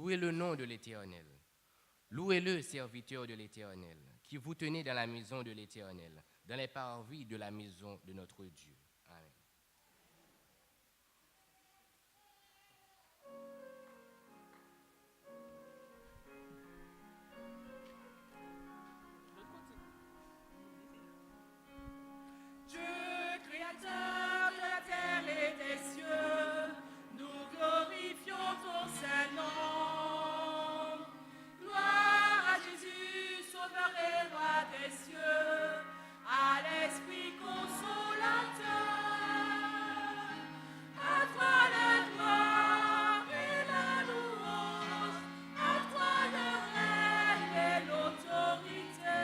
Louez le nom de l'Éternel. Louez-le, serviteurs de l'Éternel, qui vous tenez dans la maison de l'Éternel, dans les parvis de la maison de notre Dieu. Amen. Dieu, créateur de la terre et des cieux, nous glorifions ton saint nom. Gloire à Jésus, sauveur et roi des cieux, à l'Esprit consolateur. À toi la gloire et la louange, à toi le règne et l'autorité,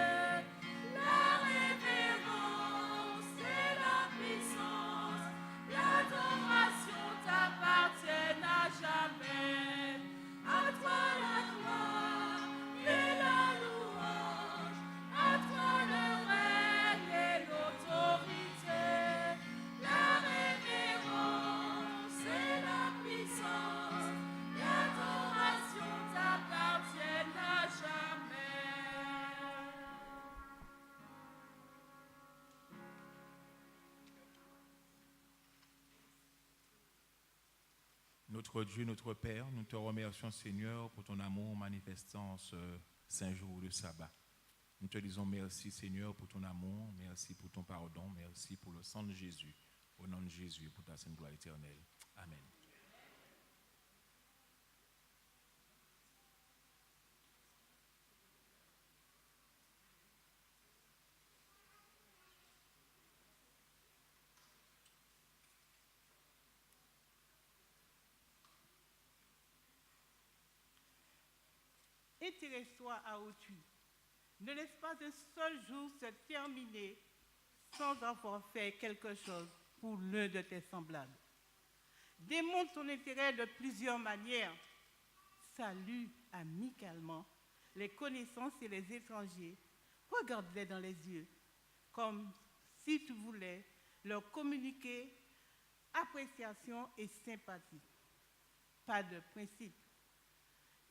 la révérence et la puissance, l'adoration t'appartiennent à jamais. À toi la gloire et la louange, à toi le règne et l'autorité, la révérence et la puissance, l'adoration t'appartiennent à jamais. Notre Dieu, notre Père, nous te remercions, Seigneur, pour ton amour manifestant ce saint jour de sabbat. Nous te disons merci, Seigneur, pour ton amour, merci pour ton pardon, merci pour le sang de Jésus. Au nom de Jésus et pour ta sainte gloire éternelle. Amen. Intéresse-toi à autrui. Ne laisse pas un seul jour se terminer sans avoir fait quelque chose pour l'un de tes semblables. Démontre ton intérêt de plusieurs manières. Salue amicalement les connaissances et les étrangers. Regarde-les dans les yeux, comme si tu voulais leur communiquer appréciation et sympathie. Pas de principe.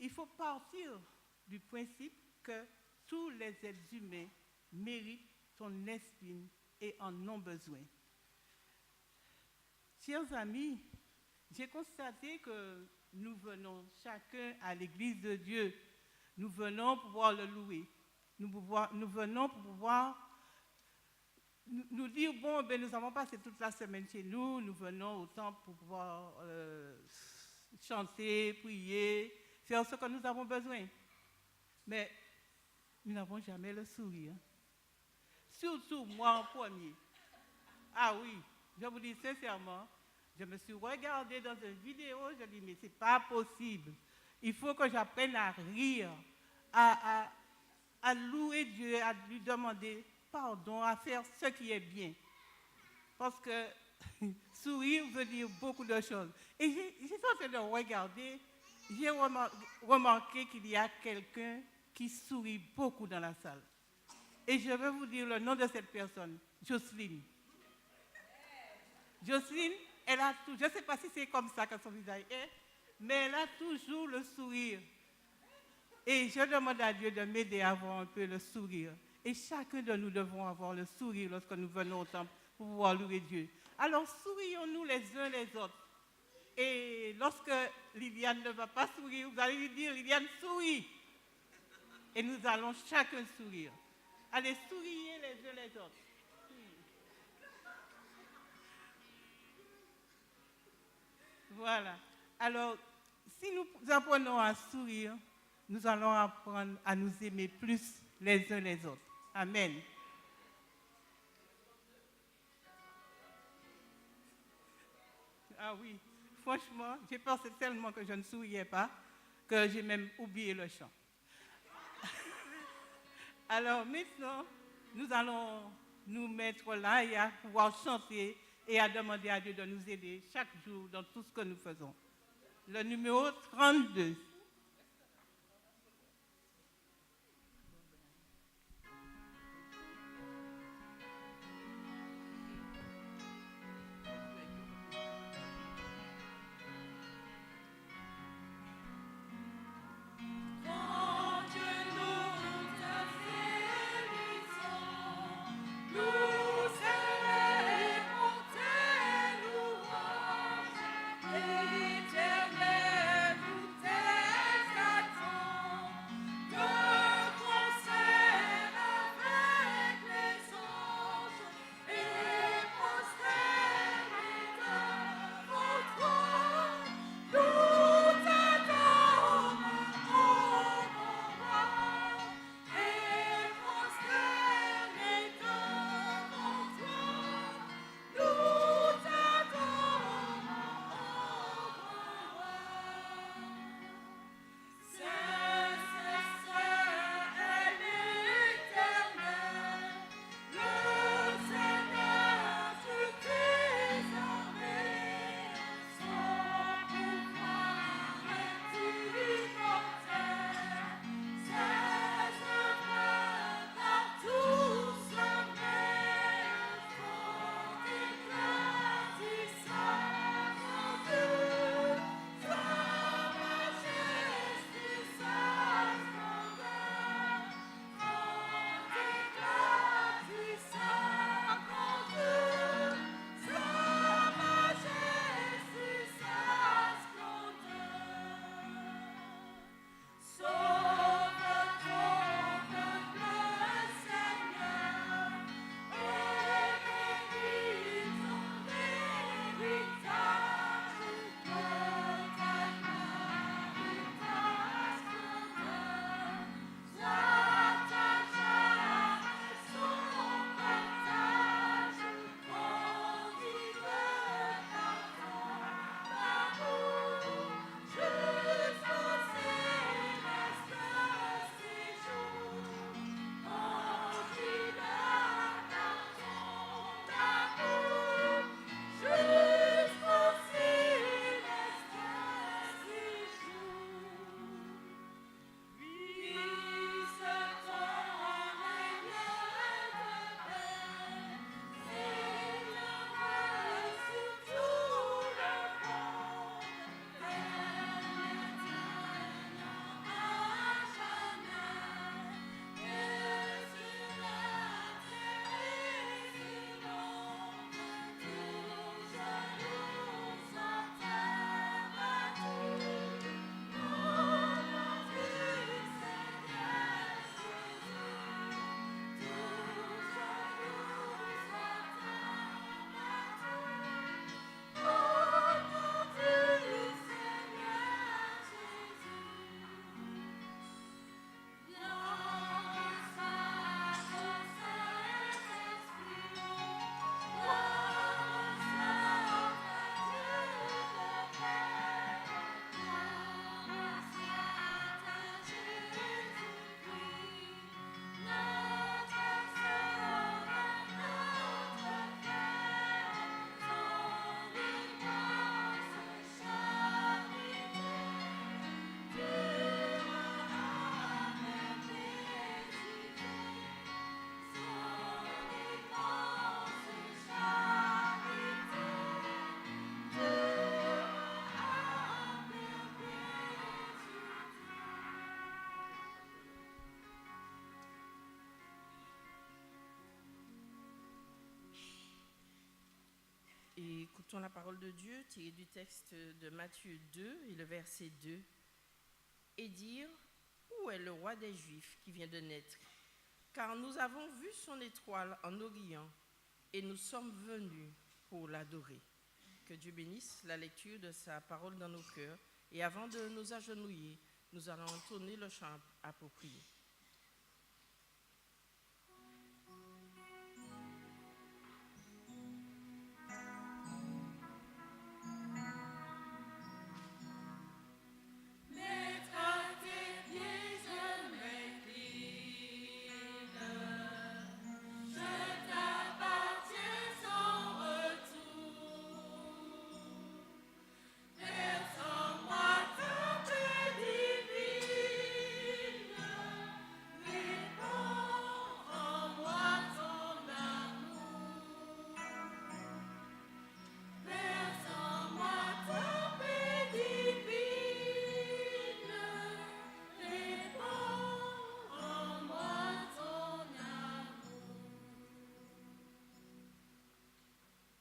Il faut partir du principe que tous les êtres humains méritent ton estime et en ont besoin. Chers amis, j'ai constaté que nous venons chacun à l'église de Dieu. Nous venons pour pouvoir le louer. Nous venons pour pouvoir nous dire, bon, ben, nous avons passé toute la semaine chez nous, nous venons au temple pour pouvoir chanter, prier, faire ce que nous avons besoin. Mais nous n'avons jamais le sourire. Surtout moi en premier. Ah oui, je vous dis sincèrement, je me suis regardée dans une vidéo, je dis, mais ce n'est pas possible. Il faut que j'apprenne à rire, à louer Dieu, à lui demander pardon, à faire ce qui est bien. Parce que sourire veut dire beaucoup de choses. Et j'ai tenté de regarder, j'ai remarqué qu'il y a quelqu'un qui sourit beaucoup dans la salle. Et je vais vous dire le nom de cette personne, Jocelyne. Jocelyne, elle a tout, je ne sais pas si c'est comme ça que son visage est, mais elle a toujours le sourire. Et je demande à Dieu de m'aider à avoir un peu le sourire. Et chacun de nous devons avoir le sourire lorsque nous venons au temple pour pouvoir louer Dieu. Alors sourions-nous les uns les autres. Et lorsque Liliane ne va pas sourire, vous allez lui dire, Liliane, souris. Et nous allons chacun sourire. Allez, souriez les uns les autres. Voilà. Alors, si nous apprenons à sourire, nous allons apprendre à nous aimer plus les uns les autres. Amen. Ah oui, franchement, j'ai pensé tellement que je ne souriais pas que j'ai même oublié le chant. Alors maintenant, nous allons nous mettre là et à pouvoir chanter et à demander à Dieu de nous aider chaque jour dans tout ce que nous faisons. Le numéro 32. écoutons la parole de Dieu tirée du texte de Matthieu 2 et le verset 2. Et dire, où est le roi des Juifs qui vient de naître? Car nous avons vu son étoile en Orient et nous sommes venus pour l'adorer. Que Dieu bénisse la lecture de sa parole dans nos cœurs. Et avant de nous agenouiller, nous allons entonner le chant approprié.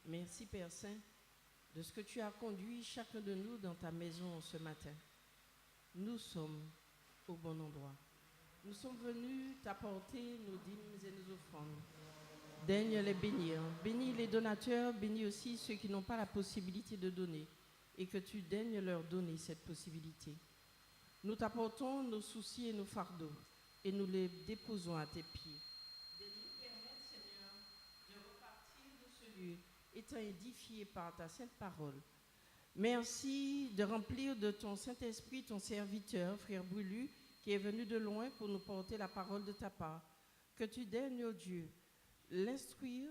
Merci Père Saint de ce que tu as conduit chacun de nous dans ta maison ce matin. Nous sommes au bon endroit. Nous sommes venus t'apporter nos dîmes et nos offrandes. Daigne les bénir. Bénis les donateurs, bénis aussi ceux qui n'ont pas la possibilité de donner et que tu daignes leur donner cette possibilité. Nous t'apportons nos soucis et nos fardeaux et nous les déposons à tes pieds. Daigne-nous permettre, Seigneur, de repartir de ce lieu étant édifié par ta sainte parole. Merci de remplir de ton Saint-Esprit ton serviteur, frère Brulu, qui est venu de loin pour nous porter la parole de ta part. Que tu daignes, ô Dieu, l'instruire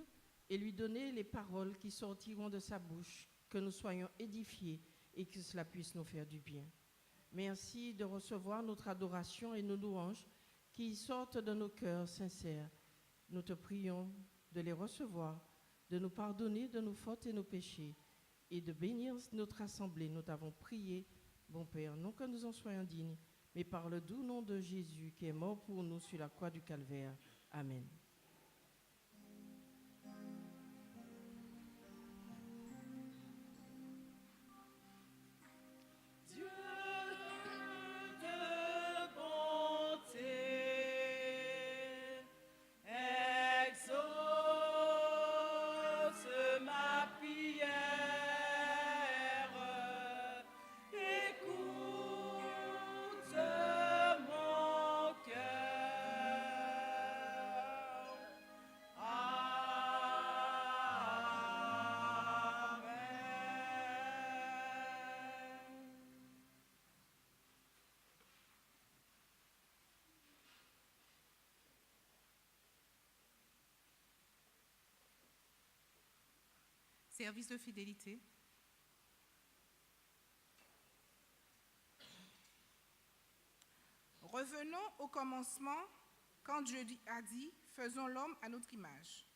et lui donner les paroles qui sortiront de sa bouche, que nous soyons édifiés et que cela puisse nous faire du bien. Merci de recevoir notre adoration et nos louanges qui sortent de nos cœurs sincères. Nous te prions de les recevoir, de nous pardonner de nos fautes et nos péchés et de bénir notre assemblée. Nous t'avons prié, bon Père, non que nous en soyons dignes, mais par le doux nom de Jésus qui est mort pour nous sur la croix du Calvaire. Amen. Service de fidélité. Revenons au commencement quand Dieu a dit « Faisons l'homme à notre image ».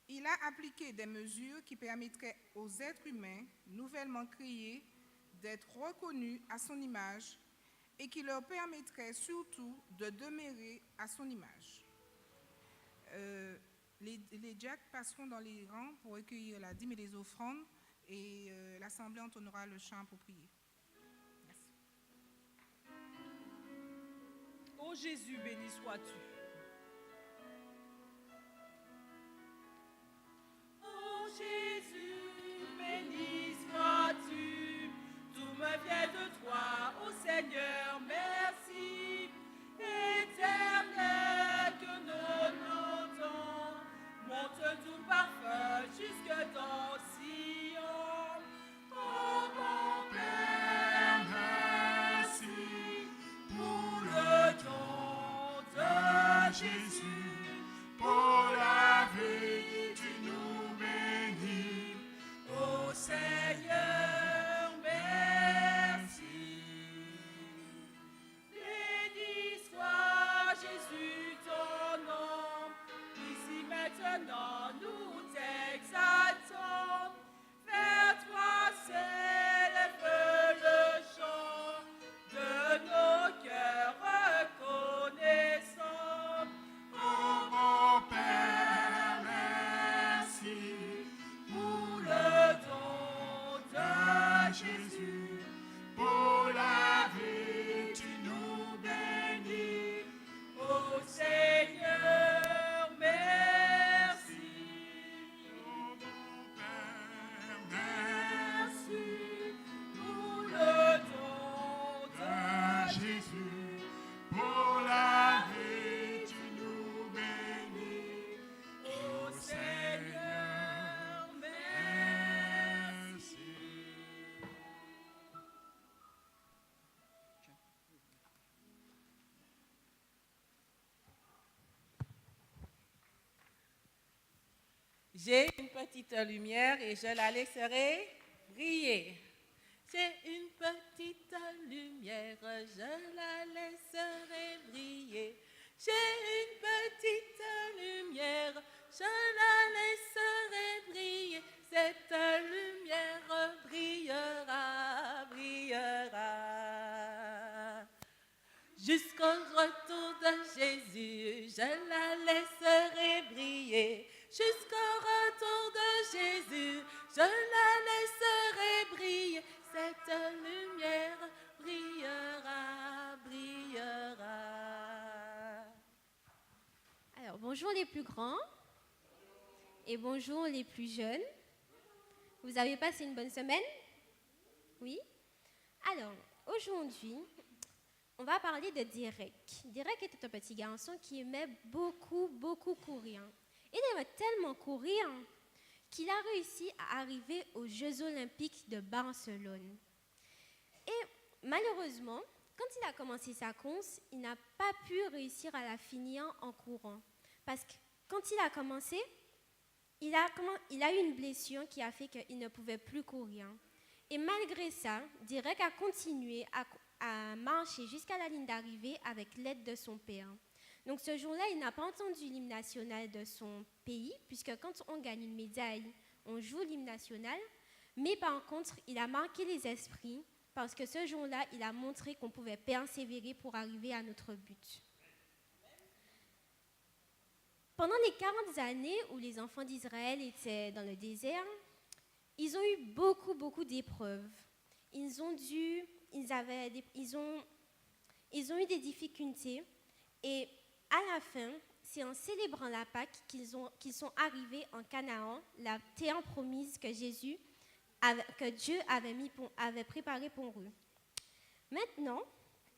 Il a appliqué des mesures qui permettraient aux êtres humains nouvellement créés d'être reconnus à son image et qui leur permettraient surtout de demeurer à son image. Les diacres passeront dans les rangs pour recueillir la dîme et les offrandes et l'Assemblée entonnera le chant pour prier. Merci. Ô Jésus, béni sois-tu. Ô Jésus, béni sois-tu. Tout me vient de toi, ô Seigneur, merci. Éternel, que nous notons, monte tout parfum jusque dans Sion. Oh mon Père, merci pour le don de Jésus, pour la vie, tu nous bénis. Ô Seigneur, merci. J'ai une petite lumière et je la laisserai briller. J'ai une petite lumière, je la laisserai briller. J'ai une petite lumière, je la laisserai briller. Cette lumière brillera, brillera. Jusqu'au retour de Jésus, je la laisserai briller. Jusqu'au retour de Jésus, je la laisserai briller. Cette lumière brillera, brillera. Alors, bonjour les plus grands et bonjour les plus jeunes. Vous avez passé une bonne semaine? Oui? Alors, aujourd'hui, on va parler de Derek. Derek était un petit garçon qui aimait beaucoup courir. Il aimait tellement courir qu'il a réussi à arriver aux Jeux Olympiques de Barcelone. Et malheureusement, quand il a commencé sa course, il n'a pas pu réussir à la finir en courant. Parce que quand il a commencé, il a eu une blessure qui a fait qu'il ne pouvait plus courir. Et malgré ça, Derek a continué à marcher jusqu'à la ligne d'arrivée avec l'aide de son père. Donc ce jour-là, il n'a pas entendu l'hymne national de son pays, puisque quand on gagne une médaille, on joue l'hymne national. Mais par contre, il a marqué les esprits, parce que ce jour-là, il a montré qu'on pouvait persévérer pour arriver à notre but. Pendant les 40 années où les enfants d'Israël étaient dans le désert, ils ont eu beaucoup d'épreuves. Ils ont eu des difficultés. Et à la fin, c'est en célébrant la Pâque qu'ils sont arrivés en Canaan, la terre promise que Dieu avait préparée pour eux. Maintenant,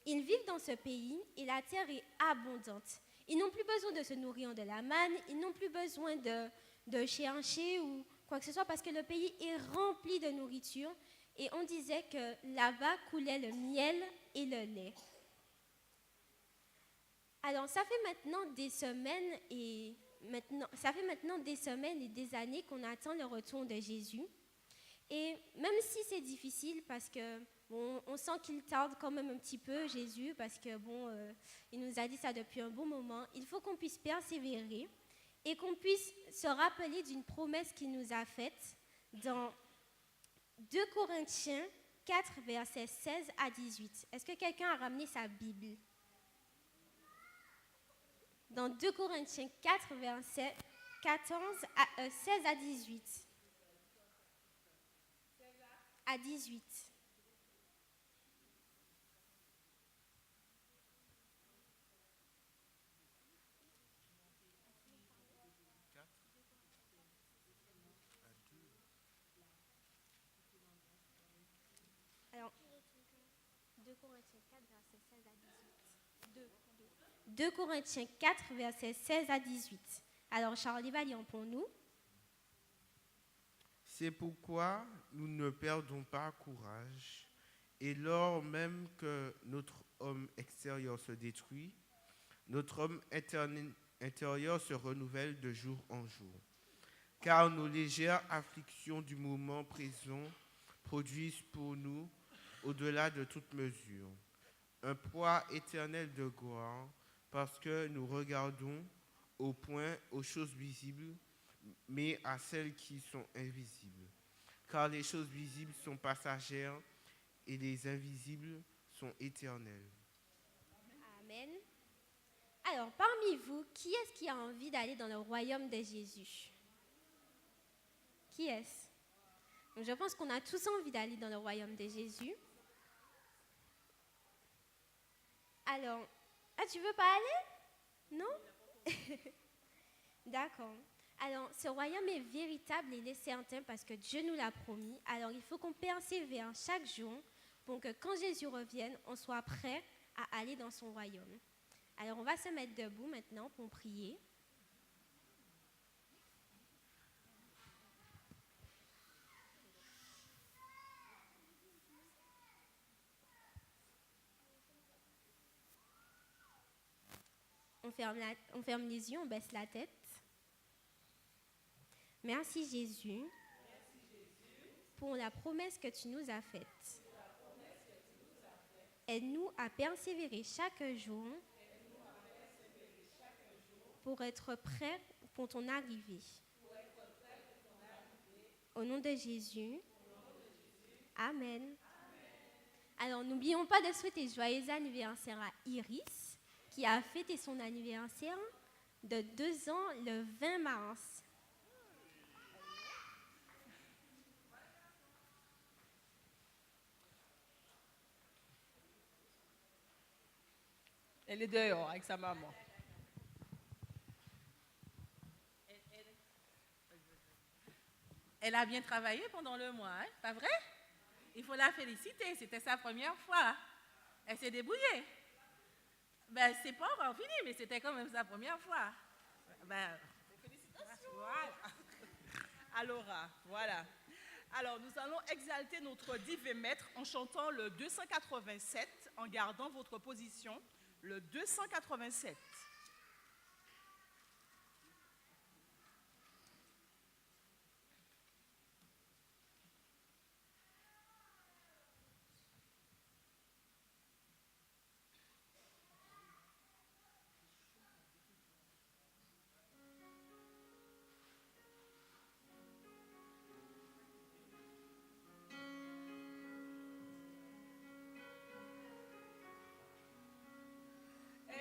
ils vivent dans ce pays et la terre est abondante. Ils n'ont plus besoin de se nourrir de la manne, ils n'ont plus besoin de chercher ou quoi que ce soit parce que le pays est rempli de nourriture et on disait que là-bas coulait le miel et le lait. Alors, ça fait maintenant des semaines et des années qu'on attend le retour de Jésus. Et même si c'est difficile parce que on sent qu'il tarde quand même un petit peu, Jésus, parce que il nous a dit ça depuis un bon moment, il faut qu'on puisse persévérer et qu'on puisse se rappeler d'une promesse qu'il nous a faite dans 2 Corinthiens 4, versets 16 à 18. Est-ce que quelqu'un a ramené sa Bible? Dans 2 Corinthiens 4, versets 16 à 18. À 18. Alors, 2 Corinthiens 4, versets 16 à 18. 2 Corinthiens 4, versets 16 à 18. Alors, Charlie va lire pour nous. C'est pourquoi nous ne perdons pas courage. Et lors même que notre homme extérieur se détruit, notre homme intérieur se renouvelle de jour en jour. Car nos légères afflictions du moment présent produisent pour nous, au-delà de toute mesure, un poids éternel de gloire, parce que nous regardons aux choses visibles, mais à celles qui sont invisibles. Car les choses visibles sont passagères et les invisibles sont éternelles. Amen. Alors, parmi vous, qui est-ce qui a envie d'aller dans le royaume de Jésus? Qui est-ce? Donc, je pense qu'on a tous envie d'aller dans le royaume de Jésus. Alors, tu veux pas aller? Non? D'accord. Alors, ce royaume est véritable et il est certain parce que Dieu nous l'a promis. Alors, il faut qu'on persévère chaque jour pour que quand Jésus revienne, on soit prêt à aller dans son royaume. Alors on va se mettre debout maintenant pour prier. On ferme les yeux, on baisse la tête. Merci Jésus pour la promesse que tu nous as faite. Aide-nous à persévérer chaque jour pour être prêts pour ton arrivée. Au nom de Jésus. Amen. Alors, n'oublions pas de souhaiter joyeux anniversaire à Iris, qui a fêté son anniversaire de 2 ans le 20 mars. Elle est dehors avec sa maman. Elle a bien travaillé pendant le mois, hein? Pas vrai? Il faut la féliciter, c'était sa première fois. Elle s'est débrouillée. Ben, c'est pas encore fini, mais c'était quand même sa première fois. Ben, félicitations. Voilà. Alors, voilà. Alors, nous allons exalter notre divin maître en chantant le 287, en gardant votre position. Le 287.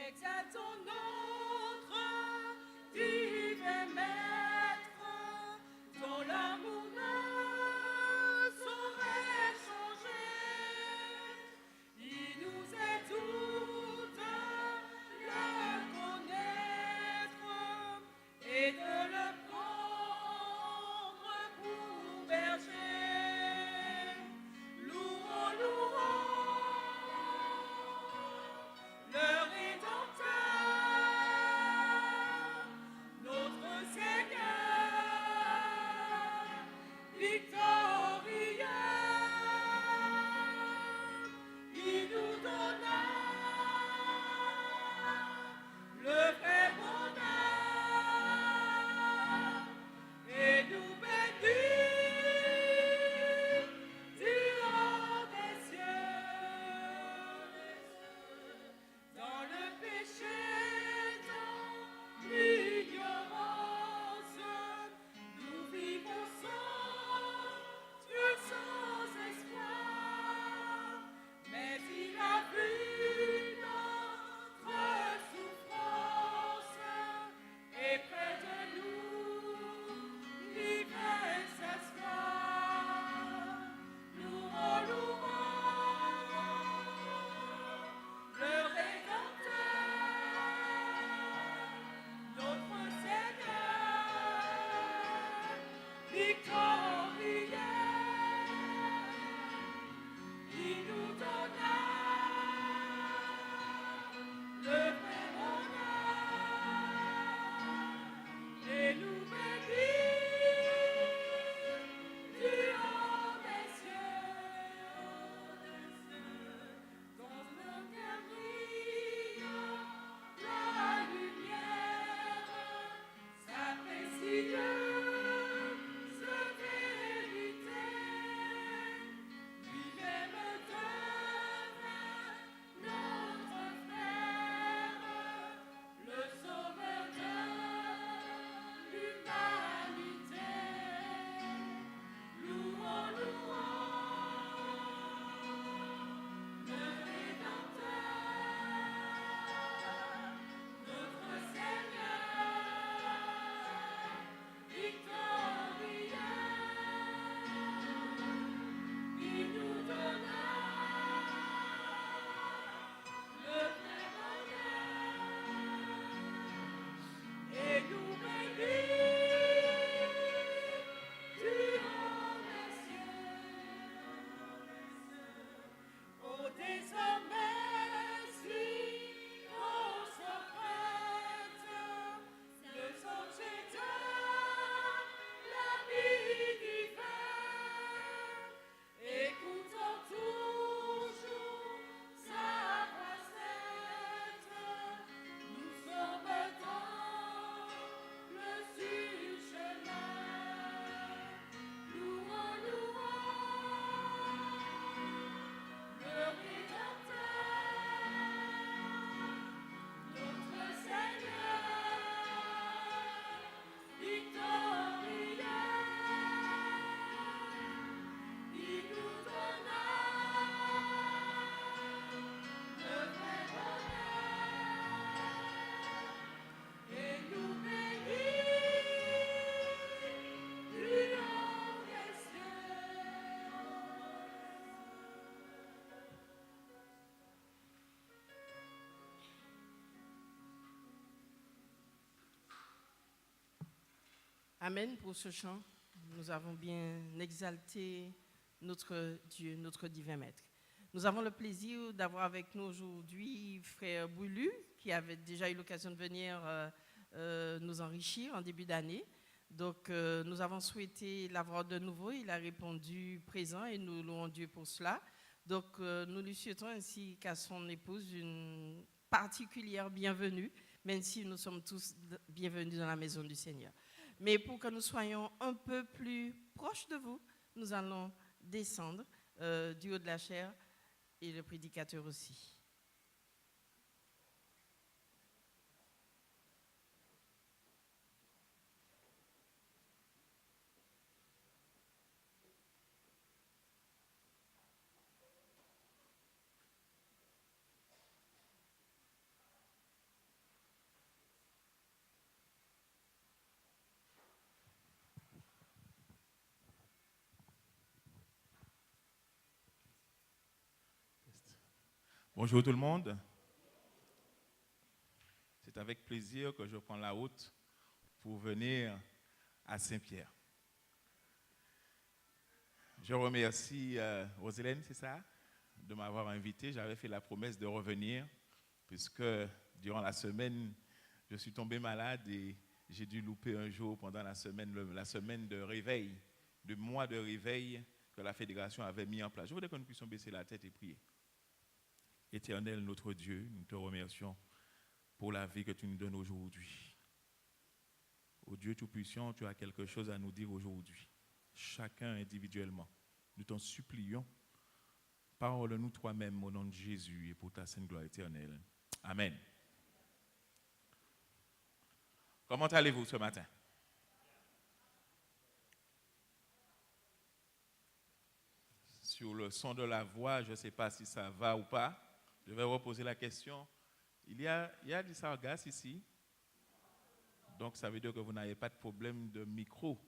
Exaltons Amen pour ce chant. Nous avons bien exalté notre Dieu, notre divin maître. Nous avons le plaisir d'avoir avec nous aujourd'hui frère Boulu, qui avait déjà eu l'occasion de venir nous enrichir en début d'année. Donc, nous avons souhaité l'avoir de nouveau. Il a répondu présent et nous louons Dieu pour cela. Donc, nous lui souhaitons ainsi qu'à son épouse une particulière bienvenue, même si nous sommes tous bienvenus dans la maison du Seigneur. Mais pour que nous soyons un peu plus proches de vous, nous allons descendre du haut de la chaire et le prédicateur aussi. Bonjour tout le monde. C'est avec plaisir que je prends la route pour venir à Saint-Pierre. Je remercie Roselène, c'est ça, de m'avoir invité. J'avais fait la promesse de revenir puisque durant la semaine, je suis tombé malade et j'ai dû louper un jour pendant la semaine de réveil, de mois de réveil que la fédération avait mis en place. Je voudrais que nous puissions baisser la tête et prier. Éternel, notre Dieu, nous te remercions pour la vie que tu nous donnes aujourd'hui. Ô Dieu Tout-Puissant, tu as quelque chose à nous dire aujourd'hui, chacun individuellement. Nous t'en supplions, parle-nous toi-même au nom de Jésus et pour ta sainte gloire éternelle. Amen. Comment allez-vous ce matin? Sur le son de la voix, je ne sais pas si ça va ou pas. Je vais reposer la question. Il y a du sargasse ici. Donc, ça veut dire que vous n'avez pas de problème de micro.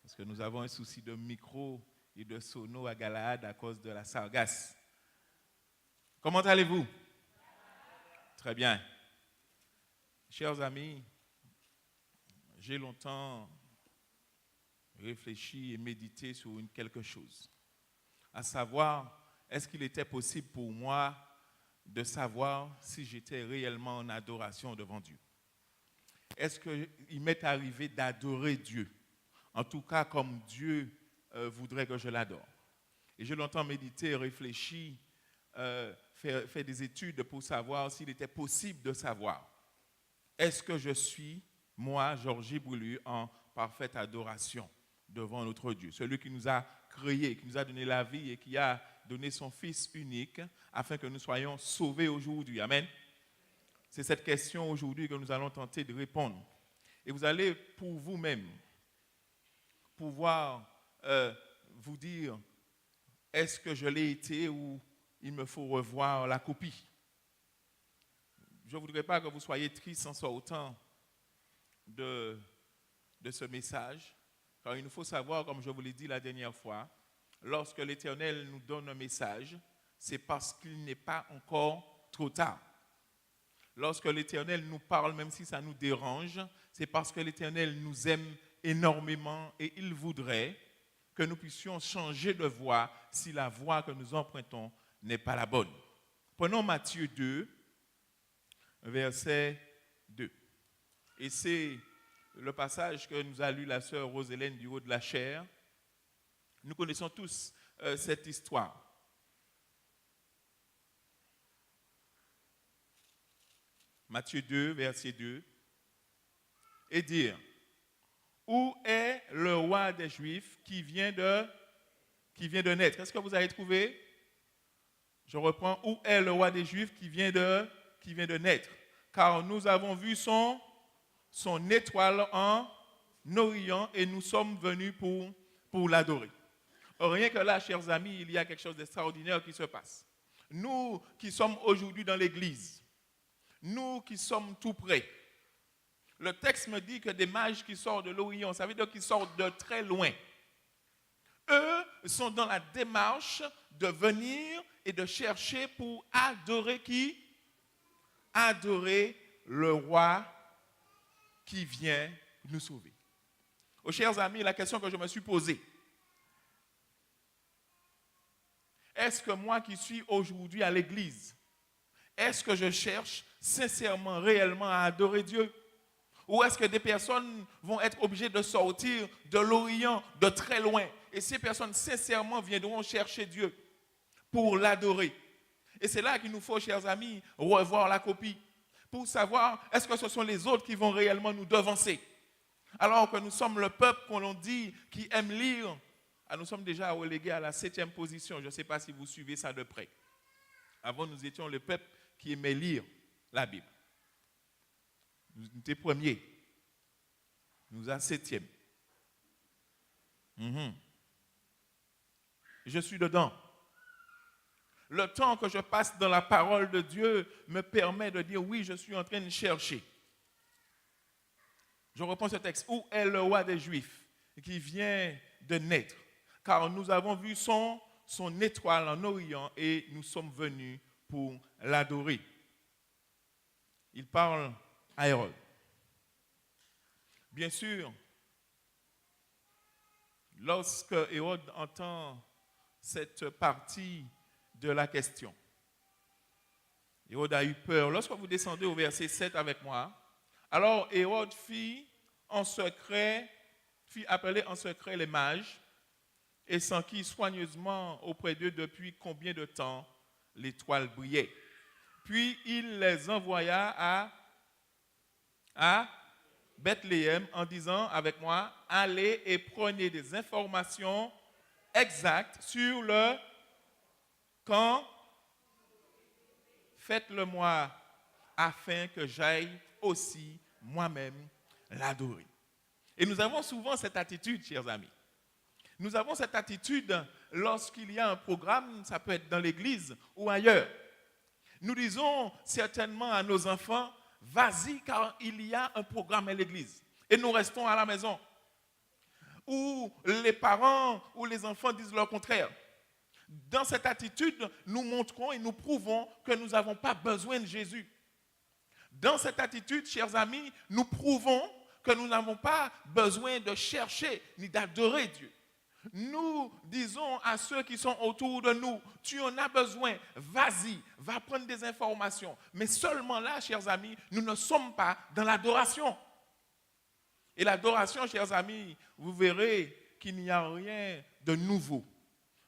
Parce que nous avons un souci de micro et de sono à Galaad à cause de la sargasse. Comment allez-vous? Très bien. Chers amis, j'ai longtemps réfléchi et médité sur quelque chose. À savoir, est-ce qu'il était possible pour moi de savoir si j'étais réellement en adoration devant Dieu? Est-ce qu'il m'est arrivé d'adorer Dieu? En tout cas, comme Dieu voudrait que je l'adore. Et j'ai longtemps médité, réfléchi, fait des études pour savoir s'il était possible de savoir. Est-ce que je suis, moi, Georgie Boulu, en parfaite adoration devant notre Dieu? Celui qui nous a créés, qui nous a donné la vie et qui a donné son Fils unique afin que nous soyons sauvés aujourd'hui. Amen. C'est cette question aujourd'hui que nous allons tenter de répondre. Et vous allez pour vous-même pouvoir vous dire, est-ce que je l'ai été ou il me faut revoir la copie? Je ne voudrais pas que vous soyez tristes en sortant de ce message, car il nous faut savoir, comme je vous l'ai dit la dernière fois, lorsque l'Éternel nous donne un message, c'est parce qu'il n'est pas encore trop tard. Lorsque l'Éternel nous parle, même si ça nous dérange, c'est parce que l'Éternel nous aime énormément et il voudrait que nous puissions changer de voie si la voie que nous empruntons n'est pas la bonne. Prenons Matthieu 2, verset 2. Et c'est le passage que nous a lu la sœur Roselène du haut de la chaire. Nous connaissons tous cette histoire. Matthieu 2, verset 2. Et dire, où est le roi des Juifs qui vient de naître? Est-ce que vous avez trouvé? Je reprends, où est le roi des Juifs qui vient de naître? Car nous avons vu son étoile en Orient et nous sommes venus pour l'adorer. Rien que là, chers amis, il y a quelque chose d'extraordinaire qui se passe. Nous qui sommes aujourd'hui dans l'église, nous qui sommes tout près, le texte me dit que des mages qui sortent de l'Orient, ça veut dire qu'ils sortent de très loin. Eux sont dans la démarche de venir et de chercher pour adorer qui? Adorer le roi qui vient nous sauver. Oh, chers amis, la question que je me suis posée, est-ce que moi qui suis aujourd'hui à l'église, est-ce que je cherche sincèrement, réellement à adorer Dieu? Ou est-ce que des personnes vont être obligées de sortir de l'Orient, de très loin, et ces personnes sincèrement viendront chercher Dieu pour l'adorer? Et c'est là qu'il nous faut, chers amis, revoir la copie pour savoir est-ce que ce sont les autres qui vont réellement nous devancer. Alors que nous sommes le peuple qu'on l'on dit qui aime lire, nous sommes déjà relégués à la 7e position. Je ne sais pas si vous suivez ça de près. Avant, nous étions le peuple qui aimait lire la Bible. Nous étions premiers. Nous à 7e. Je suis dedans. Le temps que je passe dans la parole de Dieu me permet de dire oui, je suis en train de chercher. Je reprends ce texte. Où est le roi des Juifs qui vient de naître? Car nous avons vu son étoile en Orient et nous sommes venus pour l'adorer. Il parle à Hérode. Bien sûr, lorsque Hérode entend cette partie de la question, Hérode a eu peur. Lorsque vous descendez au verset 7 avec moi, alors Hérode fit appeler en secret les mages et s'enquit soigneusement auprès d'eux depuis combien de temps l'étoile brillait. Puis il les envoya à Bethléem en disant avec moi, allez et prenez des informations exactes sur le quand, faites-le-moi afin que j'aille aussi moi-même l'adorer. Et nous avons souvent cette attitude, chers amis. Nous avons cette attitude lorsqu'il y a un programme, ça peut être dans l'église ou ailleurs. Nous disons certainement à nos enfants, vas-y car il y a un programme à l'église. Et nous restons à la maison. Ou les parents ou les enfants disent le contraire. Dans cette attitude, nous montrons et nous prouvons que nous n'avons pas besoin de Jésus. Dans cette attitude, chers amis, nous prouvons que nous n'avons pas besoin de chercher ni d'adorer Dieu. Nous disons à ceux qui sont autour de nous, tu en as besoin, vas-y, va prendre des informations. Mais seulement là, chers amis, nous ne sommes pas dans l'adoration. Et l'adoration, chers amis, vous verrez qu'il n'y a rien de nouveau.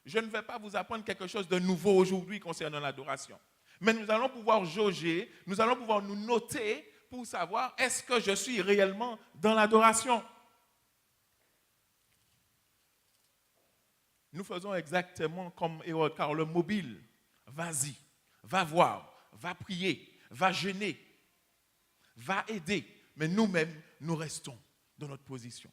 Je ne vais pas vous apprendre quelque chose de nouveau aujourd'hui concernant l'adoration. Mais nous allons pouvoir jauger, nous allons pouvoir nous noter pour savoir est-ce que je suis réellement dans l'adoration. Nous faisons exactement comme Hérode, car le mobile, vas-y, va voir, va prier, va jeûner, va aider. Mais nous-mêmes, nous restons dans notre position.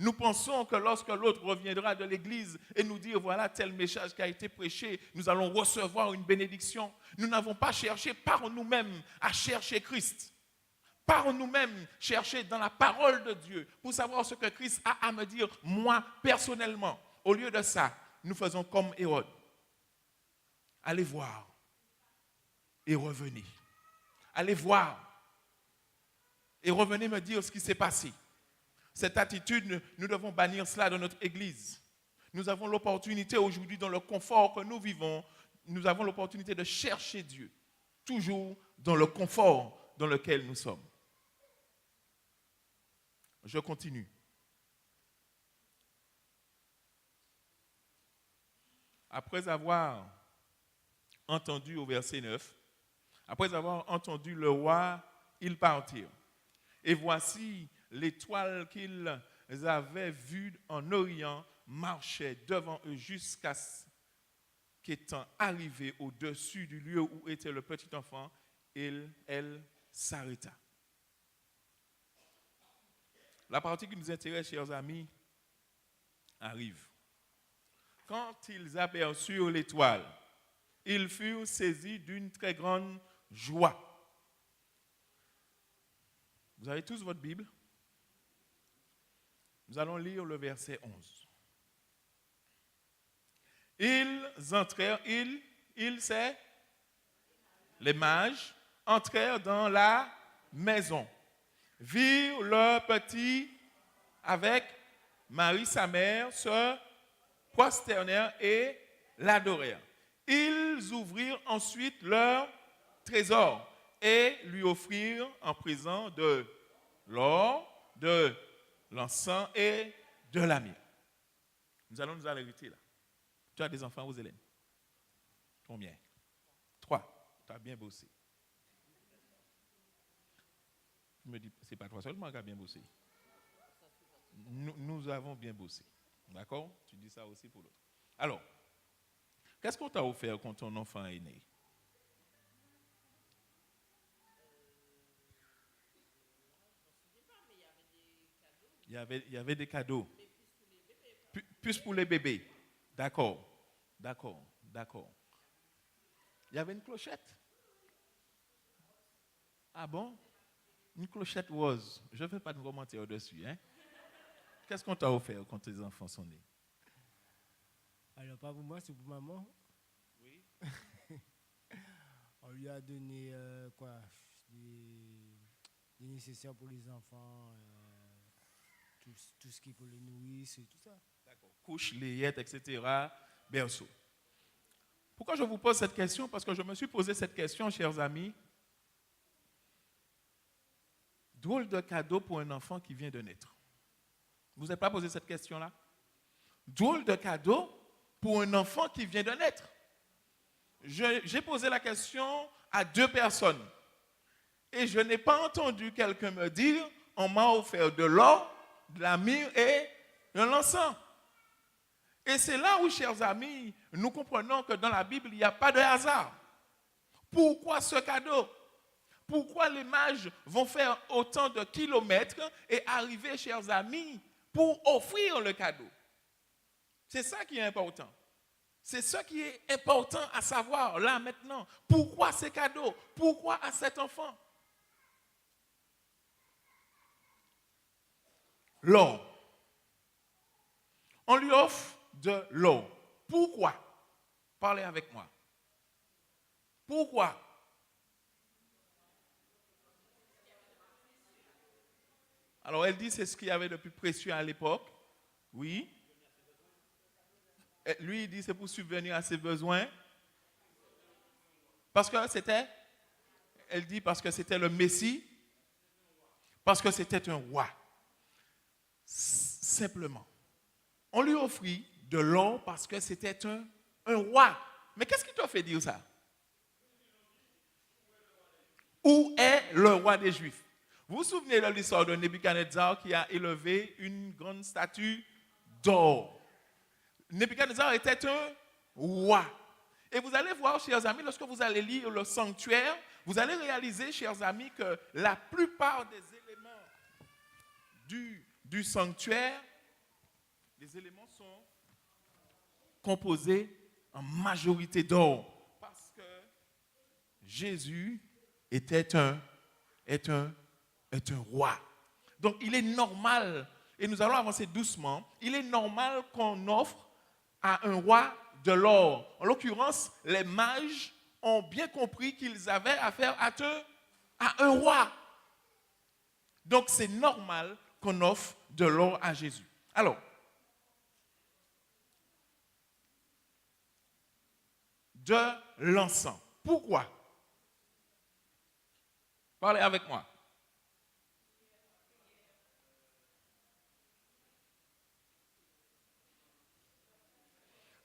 Nous pensons que lorsque l'autre reviendra de l'église et nous dire voilà tel message qui a été prêché, nous allons recevoir une bénédiction. Nous n'avons pas cherché par nous-mêmes à chercher Christ. Par nous-mêmes chercher dans la parole de Dieu pour savoir ce que Christ a à me dire moi personnellement. Au lieu de ça, nous faisons comme Hérode. Allez voir et revenez. Allez voir et revenez me dire ce qui s'est passé. Cette attitude, nous devons bannir cela de notre église. Nous avons l'opportunité aujourd'hui, dans le confort que nous vivons, nous avons l'opportunité de chercher Dieu, toujours dans le confort dans lequel nous sommes. Je continue. Après avoir entendu au verset 9, après avoir entendu le roi, ils partirent. Et voici l'étoile qu'ils avaient vue en Orient marchait devant eux jusqu'à ce qu'étant arrivée au-dessus du lieu où était le petit enfant, elle s'arrêta. La partie qui nous intéresse, chers amis, arrive. Quand ils aperçurent l'étoile, ils furent saisis d'une très grande joie. Vous avez tous votre Bible? Nous allons lire le verset 11. Ils entrèrent, les mages, entrèrent dans la maison, virent le petit avec Marie, sa mère, se prosternèrent et l'adorèrent. Ils ouvrirent ensuite leur trésor et lui offrirent en présent de l'or, de l'encens et de la myrrhe. Nous allons nous arrêter là. Tu as des enfants, vous, Hélène? Combien? 3. Tu as bien bossé. Tu me dis, c'est pas toi seulement qui as bien bossé. Nous avons bien bossé. D'accord? Tu dis ça aussi pour l'autre. Alors, qu'est-ce qu'on t'a offert quand ton enfant est né? Il y avait des cadeaux. Plus pour les bébés. D'accord. Il y avait une clochette. Ah bon? Une clochette rose. Je ne fais pas de commentaire dessus. Hein? Qu'est-ce qu'on t'a offert quand tes enfants sont nés? Alors, pas pour moi, c'est pour maman. Oui. On lui a donné des nécessaires pour les enfants, tout ce qui est pour les nourrir, c'est tout ça. D'accord. Couche, layette, etc. Berceau. Pourquoi je vous pose cette question? Parce que je me suis posé cette question, chers amis. Drôle de cadeau pour un enfant qui vient de naître. Vous n'avez pas posé cette question-là? Drôle de cadeau pour un enfant qui vient de naître. J'ai posé la question à 2 personnes. Et je n'ai pas entendu quelqu'un me dire, on m'a offert de l'or, de la myrrhe et de l'encens. Et c'est là où, chers amis, nous comprenons que dans la Bible, il n'y a pas de hasard. Pourquoi ce cadeau? Pourquoi les mages vont faire autant de kilomètres et arriver, chers amis, pour offrir le cadeau? C'est ça qui est important. C'est ce qui est important à savoir là maintenant. Pourquoi ces cadeaux? Pourquoi à cet enfant? L'or. On lui offre de l'or. Pourquoi? Parlez avec moi. Pourquoi? Alors elle dit c'est ce qu'il y avait de plus précieux à l'époque. Oui. Et lui il dit c'est pour subvenir à ses besoins. Parce que c'était, elle dit parce que c'était le Messie. Parce que c'était un roi. Simplement. On lui offrit de l'or parce que c'était un roi. Mais qu'est-ce qui t'a fait dire ça? Où est le roi des Juifs? Vous vous souvenez de l'histoire de Nebuchadnezzar qui a élevé une grande statue d'or? Nebuchadnezzar était un roi. Et vous allez voir, chers amis, lorsque vous allez lire le sanctuaire, vous allez réaliser, chers amis, que la plupart des éléments du sanctuaire, les éléments sont composés en majorité d'or. Parce que Jésus est un roi. Donc il est normal, et nous allons avancer doucement, il est normal qu'on offre à un roi de l'or. En l'occurrence, les mages ont bien compris qu'ils avaient affaire à un roi. Donc c'est normal qu'on offre de l'or à Jésus. Alors, de l'encens. Pourquoi? Parlez avec moi.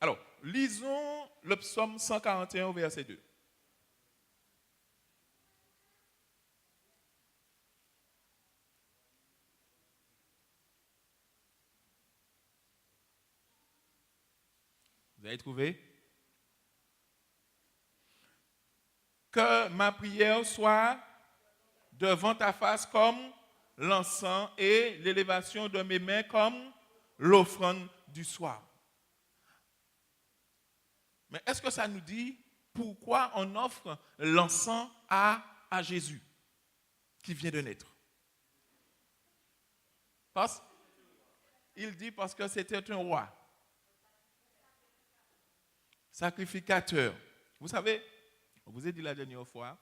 Alors, lisons le psaume 141 au verset 2. Vous avez trouvé? Que ma prière soit devant ta face comme l'encens et l'élévation de mes mains comme l'offrande du soir. Mais est-ce que ça nous dit pourquoi on offre l'encens à Jésus qui vient de naître? Il dit parce que c'était un roi, sacrificateur. Vous savez, je vous ai dit la dernière fois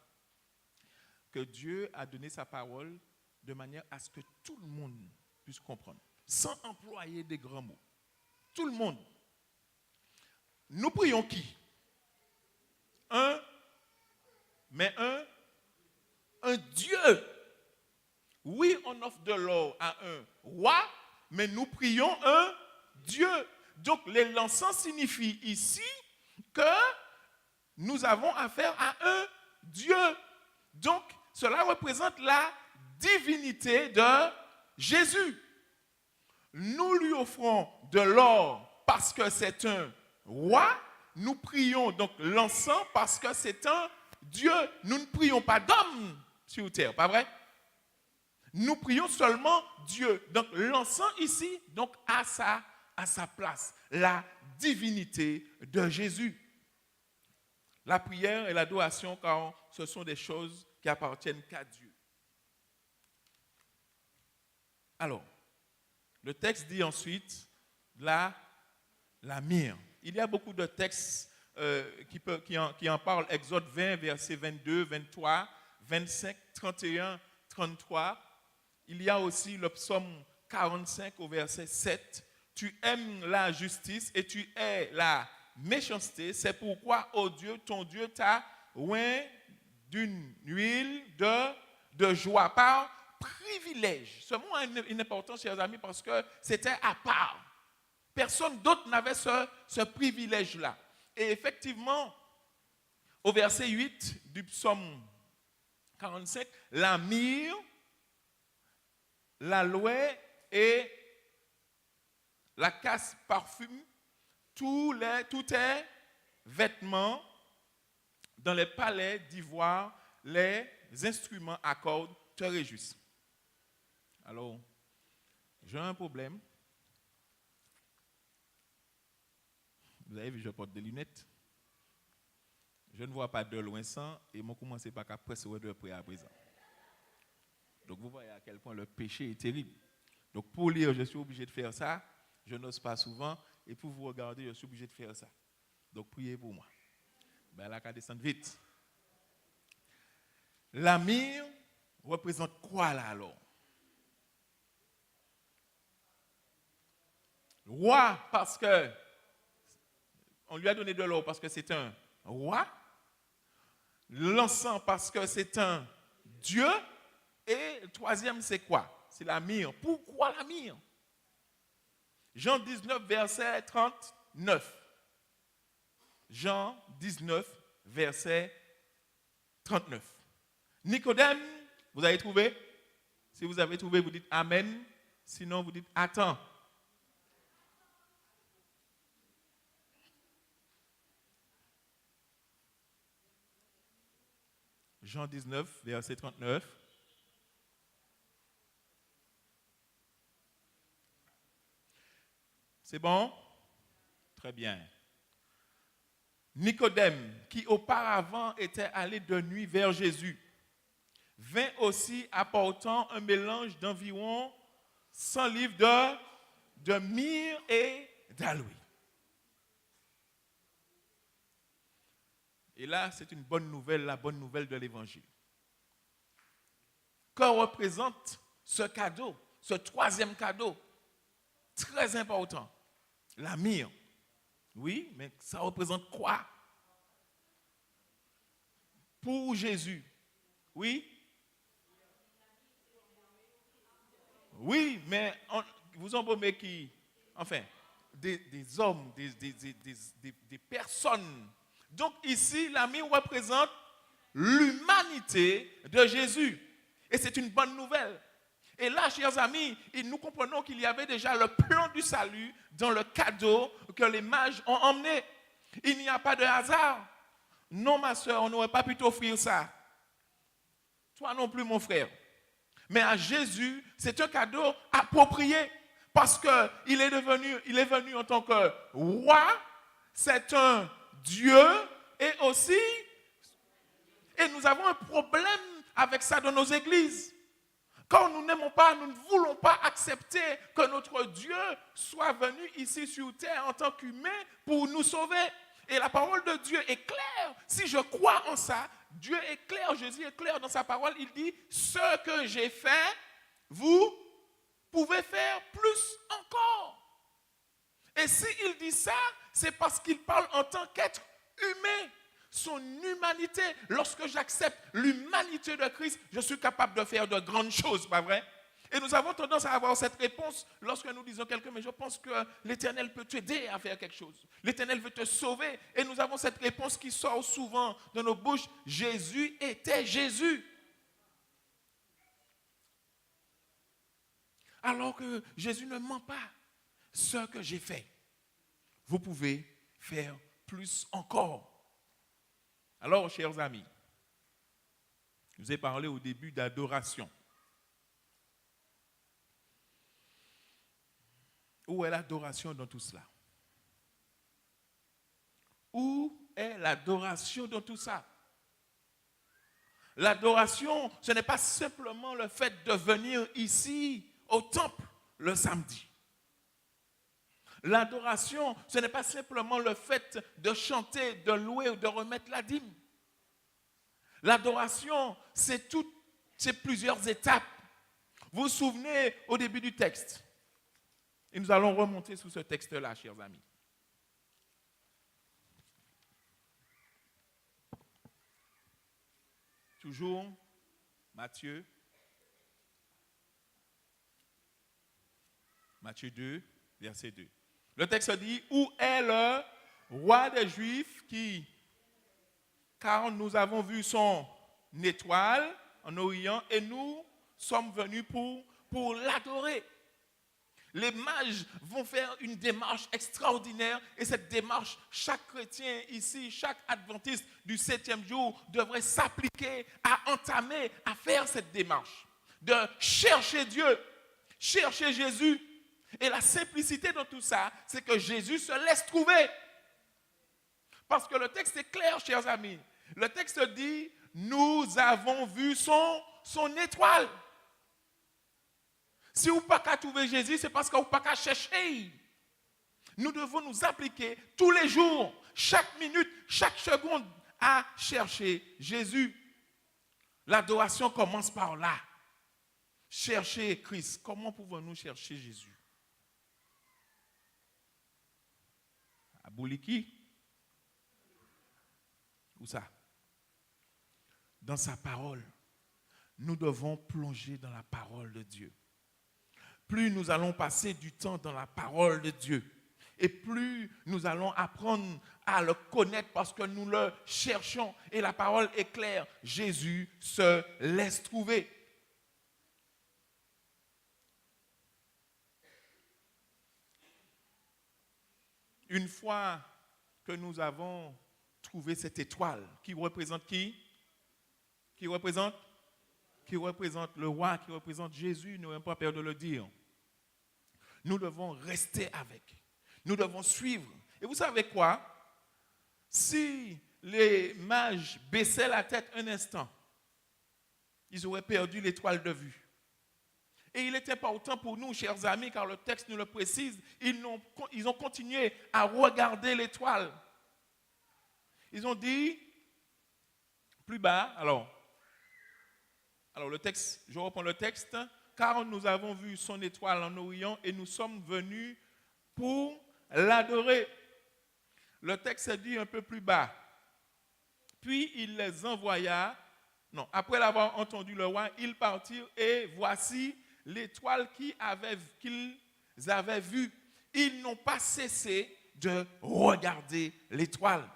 que Dieu a donné sa parole de manière à ce que tout le monde puisse comprendre. sans employer des grands mots. Tout le monde. Nous prions qui? Un Dieu. Oui, on offre de l'or à un roi, mais nous prions un Dieu. Donc, l'encens signifie ici que nous avons affaire à un Dieu. Donc, cela représente la divinité de Jésus. Nous lui offrons de l'or parce que c'est un roi. Nous prions donc l'encens parce que c'est un Dieu. Nous ne prions pas d'homme sur terre, pas vrai? Nous prions seulement Dieu. Donc l'encens ici donc, a sa place, la divinité de Jésus. La prière et l'adoration, car ce sont des choses qui appartiennent qu'à Dieu. Alors, le texte dit ensuite la myrrhe. Il y a beaucoup de textes qui en parlent. Exode 20, versets 22, 23, 25, 31, 33. Il y a aussi le psaume 45 au verset 7. Tu aimes la justice et tu hais la méchanceté. C'est pourquoi, ô Dieu, ton Dieu t'a oint d'une huile de joie par privilège. Ce mot a une importance, chers amis, parce que c'était à part. Personne d'autre n'avait ce privilège-là. Et effectivement, au verset 8 du psaume 45, la myrrhe, l'aloès et la casse parfume, tous tes vêtements dans les palais d'ivoire, les instruments à cordes te réjouissent. Alors, j'ai un problème. Vous avez vu, je porte des lunettes. Je ne vois pas de loin sans et je commence par qu'à presser de près à présent. Donc vous voyez à quel point le péché est terrible. Donc pour lire, je suis obligé de faire ça. Je n'ose pas souvent. Et pour vous regarder, je suis obligé de faire ça. Donc priez pour moi. Ben là, qu'à descendre vite. La myrrhe représente quoi là alors? Le roi, parce que on lui a donné de l'or parce que c'est un roi. L'encens parce que c'est un Dieu. Et le troisième, c'est quoi? C'est la myrrhe. Pourquoi la myrrhe? Jean 19, verset 39. Jean 19, verset 39. Nicodème, vous avez trouvé? Si vous avez trouvé, vous dites Amen. Sinon, vous dites Attends. Jean 19, verset 39. C'est bon? Très bien. Nicodème, qui auparavant était allé de nuit vers Jésus, vint aussi apportant un mélange d'environ 100 livres de myrrhe et d'aloès. Et là, c'est une bonne nouvelle, la bonne nouvelle de l'Évangile. Que représente ce cadeau, ce troisième cadeau, très important, la myrrhe? Oui, mais ça représente quoi? Pour Jésus, oui? Oui, mais vous embaumez qui? Enfin, des hommes, des personnes. Donc ici, la myrrhe représente l'humanité de Jésus. Et c'est une bonne nouvelle. Et là, chers amis, nous comprenons qu'il y avait déjà le plan du salut dans le cadeau que les mages ont emmené. Il n'y a pas de hasard. Non, ma soeur, on n'aurait pas pu t'offrir ça. Toi non plus, mon frère. Mais à Jésus, c'est un cadeau approprié. Parce qu'il est venu en tant que roi. C'est un Dieu et aussi, et nous avons un problème avec ça dans nos églises. Quand nous n'aimons pas, nous ne voulons pas accepter que notre Dieu soit venu ici sur terre en tant qu'humain pour nous sauver. Et la parole de Dieu est claire. Si je crois en ça, Dieu est clair, Jésus est clair dans sa parole. Il dit, ce que j'ai fait, vous pouvez faire plus encore. Et s'il dit ça, c'est parce qu'il parle en tant qu'être humain. Son humanité, lorsque j'accepte l'humanité de Christ, je suis capable de faire de grandes choses, pas vrai? Et nous avons tendance à avoir cette réponse lorsque nous disons quelqu'un, mais je pense que l'Éternel peut t'aider à faire quelque chose. L'Éternel veut te sauver. Et nous avons cette réponse qui sort souvent de nos bouches. Jésus était Jésus. Alors que Jésus ne ment pas. Ce que j'ai fait, vous pouvez faire plus encore. Alors, chers amis, je vous ai parlé au début d'adoration. Où est l'adoration dans tout cela? Où est l'adoration dans tout ça? L'adoration, ce n'est pas simplement le fait de venir ici au temple le samedi. L'adoration, ce n'est pas simplement le fait de chanter, de louer ou de remettre la dîme. L'adoration, c'est plusieurs étapes. Vous vous souvenez au début du texte? Et nous allons remonter sous ce texte-là, chers amis. Toujours, Matthieu 2, verset 2. Le texte dit, où est le roi des Juifs qui, car nous avons vu son étoile en Orient et nous sommes venus pour l'adorer. Les mages vont faire une démarche extraordinaire et cette démarche, chaque chrétien ici, chaque adventiste du 7e jour devrait s'appliquer à entamer, à faire cette démarche. De chercher Dieu, chercher Jésus. Et la simplicité dans tout ça, c'est que Jésus se laisse trouver. Parce que le texte est clair, chers amis. Le texte dit, nous avons vu son étoile. Si vous n'avez pas qu'à trouver Jésus, c'est parce que vous n'avez pas qu'à chercher. Nous devons nous appliquer tous les jours, chaque minute, chaque seconde, à chercher Jésus. L'adoration commence par là. Chercher Christ. Comment pouvons-nous chercher Jésus? À Bouliki? Où ça? Dans sa parole. Nous devons plonger dans la parole de Dieu. Plus nous allons passer du temps dans la parole de Dieu, et plus nous allons apprendre à le connaître parce que nous le cherchons. Et la parole est claire. Jésus se laisse trouver. Une fois que nous avons trouvé cette étoile, qui représente qui? Qui représente le roi, qui représente Jésus, nous n'avons pas peur de le dire. Nous devons rester avec. Nous devons suivre. Et vous savez quoi? Si les mages baissaient la tête un instant, ils auraient perdu l'étoile de vue. Et il était important pour nous, chers amis, car le texte nous le précise, ils ont continué à regarder l'étoile. Ils ont dit, plus bas, alors le texte, je reprends le texte, car nous avons vu son étoile en Orient et nous sommes venus pour l'adorer. Le texte dit un peu plus bas. Puis il les envoya, après l'avoir entendu le roi, ils partirent et voici l'étoile qu'ils avaient vue. Ils n'ont pas cessé de regarder l'étoile.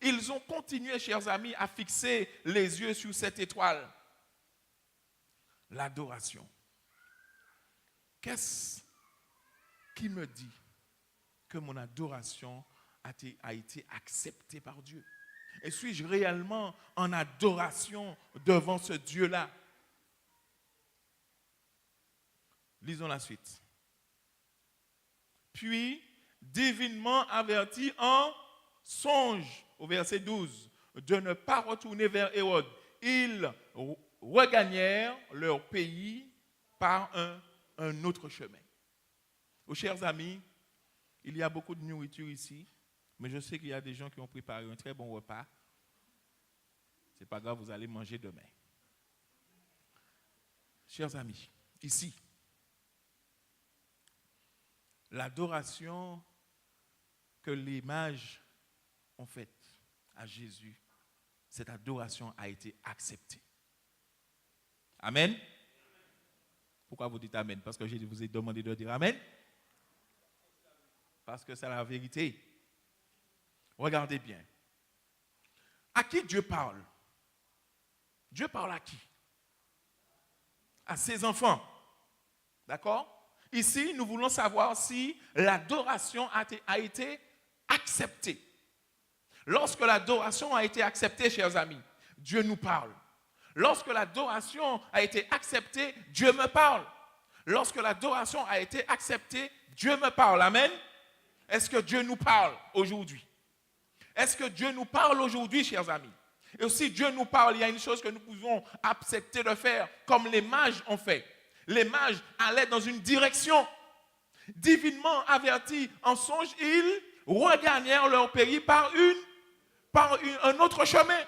Ils ont continué, chers amis, à fixer les yeux sur cette étoile. L'adoration. Qu'est-ce qui me dit que mon adoration a été acceptée par Dieu? Et suis-je réellement en adoration devant ce Dieu-là? Lisons la suite. Puis, divinement averti en songe, au verset 12, de ne pas retourner vers Hérode. Ils regagnèrent leur pays par un autre chemin. Aux chers amis, il y a beaucoup de nourriture ici, mais je sais qu'il y a des gens qui ont préparé un très bon repas. Ce n'est pas grave, vous allez manger demain. Chers amis, ici, l'adoration que les mages ont faite à Jésus, cette adoration a été acceptée. Amen. Pourquoi vous dites Amen? Parce que je vous ai demandé de dire Amen. Parce que c'est la vérité. Regardez bien. À qui Dieu parle? Dieu parle à qui? À ses enfants. D'accord? Ici, nous voulons savoir si l'adoration a été acceptée. Lorsque l'adoration a été acceptée, chers amis, Dieu nous parle. Lorsque l'adoration a été acceptée, Dieu me parle. Lorsque l'adoration a été acceptée, Dieu me parle. Amen. Est-ce que Dieu nous parle aujourd'hui? Est-ce que Dieu nous parle aujourd'hui, chers amis? Et aussi, Dieu nous parle, il y a une chose que nous pouvons accepter de faire, comme les mages ont fait. Les mages allaient dans une direction. Divinement avertis en songe, ils regagnèrent leur pays par un autre chemin.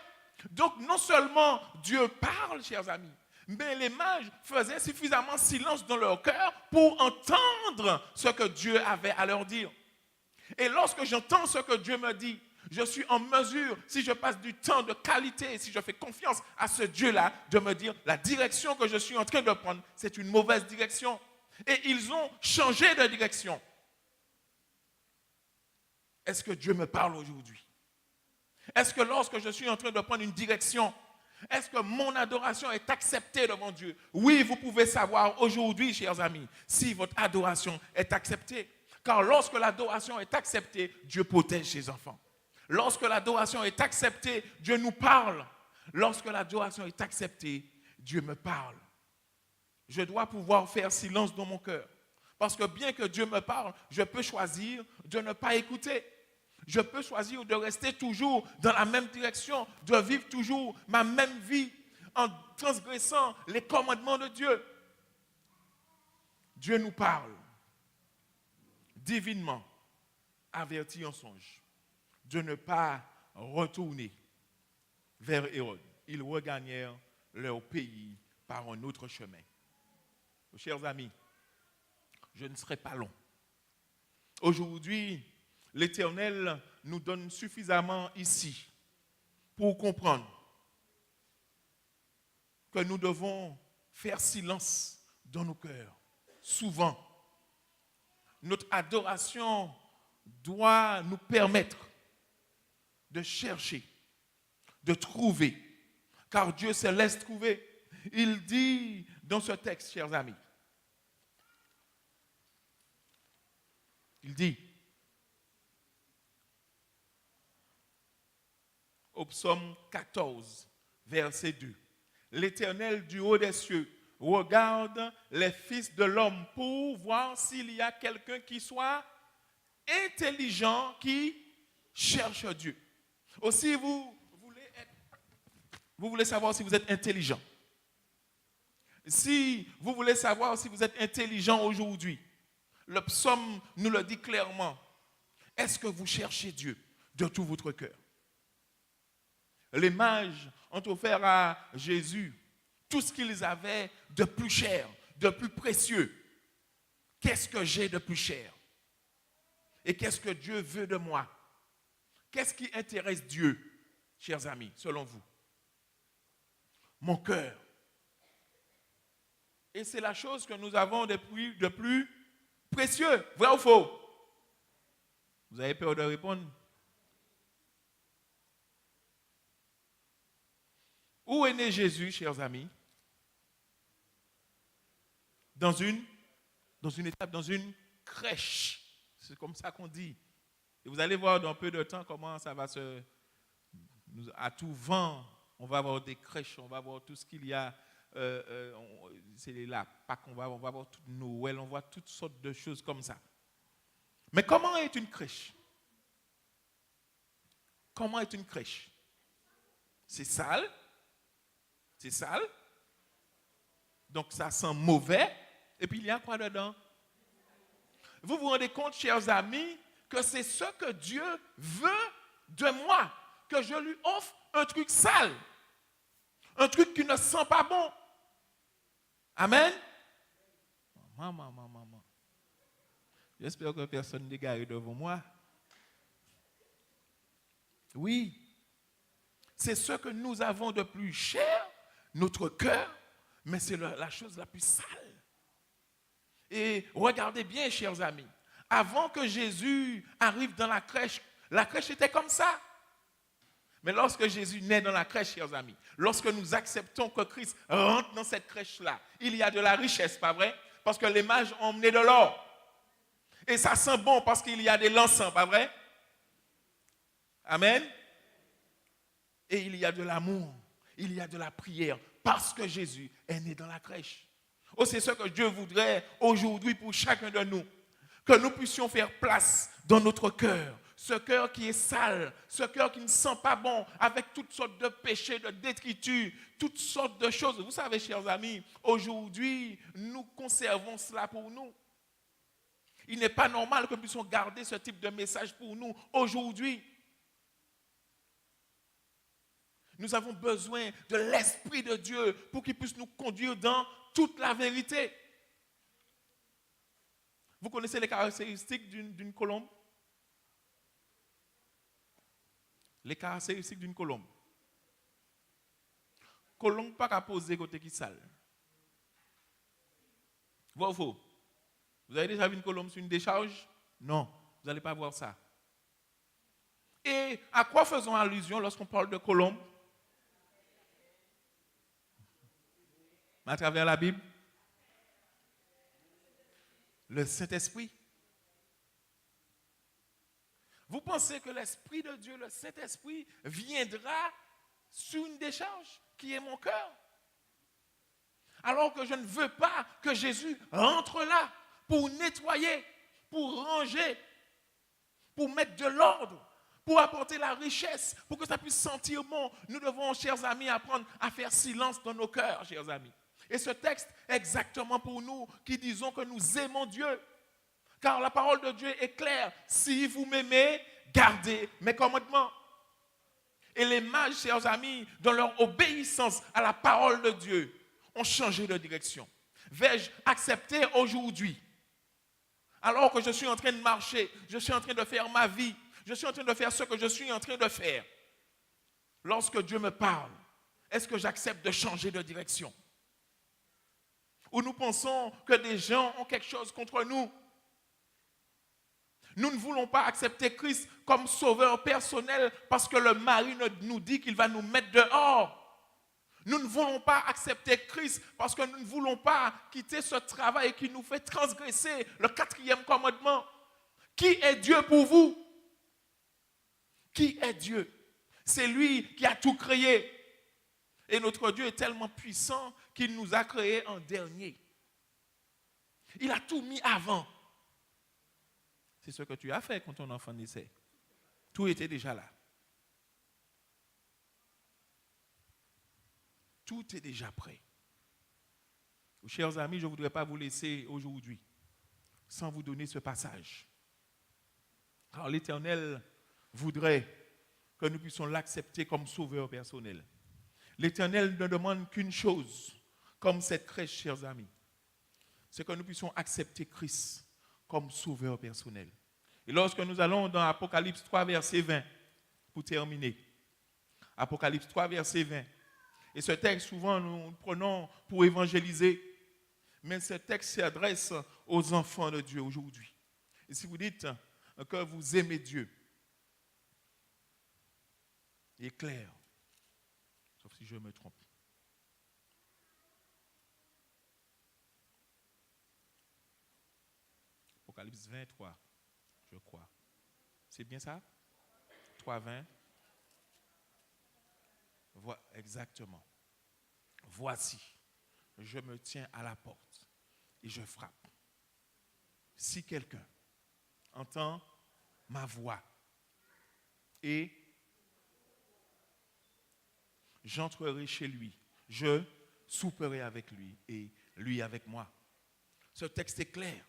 Donc, non seulement Dieu parle, chers amis, mais les mages faisaient suffisamment silence dans leur cœur pour entendre ce que Dieu avait à leur dire. Et lorsque j'entends ce que Dieu me dit, je suis en mesure, si je passe du temps de qualité, si je fais confiance à ce Dieu-là, de me dire la direction que je suis en train de prendre, c'est une mauvaise direction. Et ils ont changé de direction. Est-ce que Dieu me parle aujourd'hui? Est-ce que lorsque je suis en train de prendre une direction, est-ce que mon adoration est acceptée devant Dieu? Oui, vous pouvez savoir aujourd'hui, chers amis, si votre adoration est acceptée. Car lorsque l'adoration est acceptée, Dieu protège ses enfants. Lorsque l'adoration est acceptée, Dieu nous parle. Lorsque l'adoration est acceptée, Dieu me parle. Je dois pouvoir faire silence dans mon cœur. Parce que bien que Dieu me parle, je peux choisir de ne pas écouter. Je peux choisir de rester toujours dans la même direction, de vivre toujours ma même vie en transgressant les commandements de Dieu. Dieu nous parle divinement, averti en songe, de ne pas retourner vers Hérode. Ils regagnèrent leur pays par un autre chemin. Chers amis, je ne serai pas long. Aujourd'hui, l'Éternel nous donne suffisamment ici pour comprendre que nous devons faire silence dans nos cœurs. Souvent, notre adoration doit nous permettre de chercher, de trouver, car Dieu se laisse trouver. Il dit dans ce texte, chers amis, il dit, au psaume 14, verset 2, l'Éternel du haut des cieux regarde les fils de l'homme pour voir s'il y a quelqu'un qui soit intelligent, qui cherche Dieu. Aussi, vous voulez savoir si vous êtes intelligent. Si vous voulez savoir si vous êtes intelligent aujourd'hui, le psaume nous le dit clairement. Est-ce que vous cherchez Dieu de tout votre cœur? Les mages ont offert à Jésus tout ce qu'ils avaient de plus cher, de plus précieux. Qu'est-ce que j'ai de plus cher? Et qu'est-ce que Dieu veut de moi? Qu'est-ce qui intéresse Dieu, chers amis, selon vous? Mon cœur. Et c'est la chose que nous avons de plus précieux. Vrai ou faux? Vous avez peur de répondre? Où est né Jésus, chers amis? Dans une étape, dans une crèche. C'est comme ça qu'on dit. Et vous allez voir dans peu de temps comment ça va à tout vent, on va avoir des crèches, on va voir tout ce qu'il y a. C'est la Pâques, on va voir tout Noël, on voit toutes sortes de choses comme ça. Mais comment est une crèche? Comment est une crèche? C'est sale. C'est sale. Donc ça sent mauvais. Et puis il y a quoi dedans? Vous vous rendez compte, chers amis, que c'est ce que Dieu veut de moi. Que je lui offre un truc sale. Un truc qui ne sent pas bon. Amen. Maman. J'espère que personne n'est garé devant moi. Oui, c'est ce que nous avons de plus cher, notre cœur, mais c'est la chose la plus sale. Et regardez bien, chers amis, avant que Jésus arrive dans la crèche était comme ça. Mais lorsque Jésus naît dans la crèche, chers amis, lorsque nous acceptons que Christ rentre dans cette crèche-là, il y a de la richesse, pas vrai? Parce que les mages ont emmené de l'or. Et ça sent bon parce qu'il y a de l'encens, pas vrai? Amen. Et il y a de l'amour, il y a de la prière, parce que Jésus est né dans la crèche. Oh, c'est ce que Dieu voudrait aujourd'hui pour chacun de nous, que nous puissions faire place dans notre cœur, ce cœur qui est sale, ce cœur qui ne sent pas bon, avec toutes sortes de péchés, de détritus, toutes sortes de choses. Vous savez, chers amis, aujourd'hui, nous conservons cela pour nous. Il n'est pas normal que nous puissions garder ce type de message pour nous aujourd'hui. Nous avons besoin de l'Esprit de Dieu pour qu'il puisse nous conduire dans toute la vérité. Vous connaissez les caractéristiques d'une colombe? Les caractéristiques d'une colombe. Colombe pas qu'à poser côté qui sale. Vrai ou faux? Vous avez déjà vu une colombe sur une décharge? Non, vous n'allez pas voir ça. Et à quoi faisons allusion lorsqu'on parle de colombe? À travers la Bible? Le Saint-Esprit. Vous pensez que l'Esprit de Dieu, le Saint-Esprit, viendra sur une décharge qui est mon cœur? Alors que je ne veux pas que Jésus rentre là pour nettoyer, pour ranger, pour mettre de l'ordre, pour apporter la richesse, pour que ça puisse sentir bon. Nous devons, chers amis, apprendre à faire silence dans nos cœurs, chers amis. Et ce texte est exactement pour nous qui disons que nous aimons Dieu. Car la parole de Dieu est claire. Si vous m'aimez, gardez mes commandements. Et les mages, chers amis, dans leur obéissance à la parole de Dieu, ont changé de direction. Vais-je accepter aujourd'hui, alors que je suis en train de marcher, je suis en train de faire ma vie, je suis en train de faire ce que je suis en train de faire. Lorsque Dieu me parle, est-ce que j'accepte de changer de direction? Ou nous pensons que des gens ont quelque chose contre nous? Nous ne voulons pas accepter Christ comme sauveur personnel parce que le mari nous dit qu'il va nous mettre dehors. Nous ne voulons pas accepter Christ parce que nous ne voulons pas quitter ce travail qui nous fait transgresser le 4e commandement. Qui est Dieu pour vous? Qui est Dieu? C'est lui qui a tout créé. Et notre Dieu est tellement puissant qu'il nous a créés en dernier. Il a tout mis avant. C'est ce que tu as fait quand ton enfant naissait. Tout était déjà là. Tout est déjà prêt. Chers amis, je ne voudrais pas vous laisser aujourd'hui sans vous donner ce passage. Car l'Éternel voudrait que nous puissions l'accepter comme sauveur personnel. L'Éternel ne demande qu'une chose, comme cette crèche, chers amis. C'est que nous puissions accepter Christ comme sauveur personnel. Et lorsque nous allons dans Apocalypse 3, verset 20, pour terminer. Apocalypse 3, verset 20. Et ce texte, souvent, nous le prenons pour évangéliser. Mais ce texte s'adresse aux enfants de Dieu aujourd'hui. Et si vous dites que vous aimez Dieu, il est clair. Sauf si je me trompe. Apocalypse 23, je crois. C'est bien ça? 3:20. Exactement. Voici, je me tiens à la porte et je frappe. Si quelqu'un entend ma voix et j'entrerai chez lui, je souperai avec lui et lui avec moi. Ce texte est clair.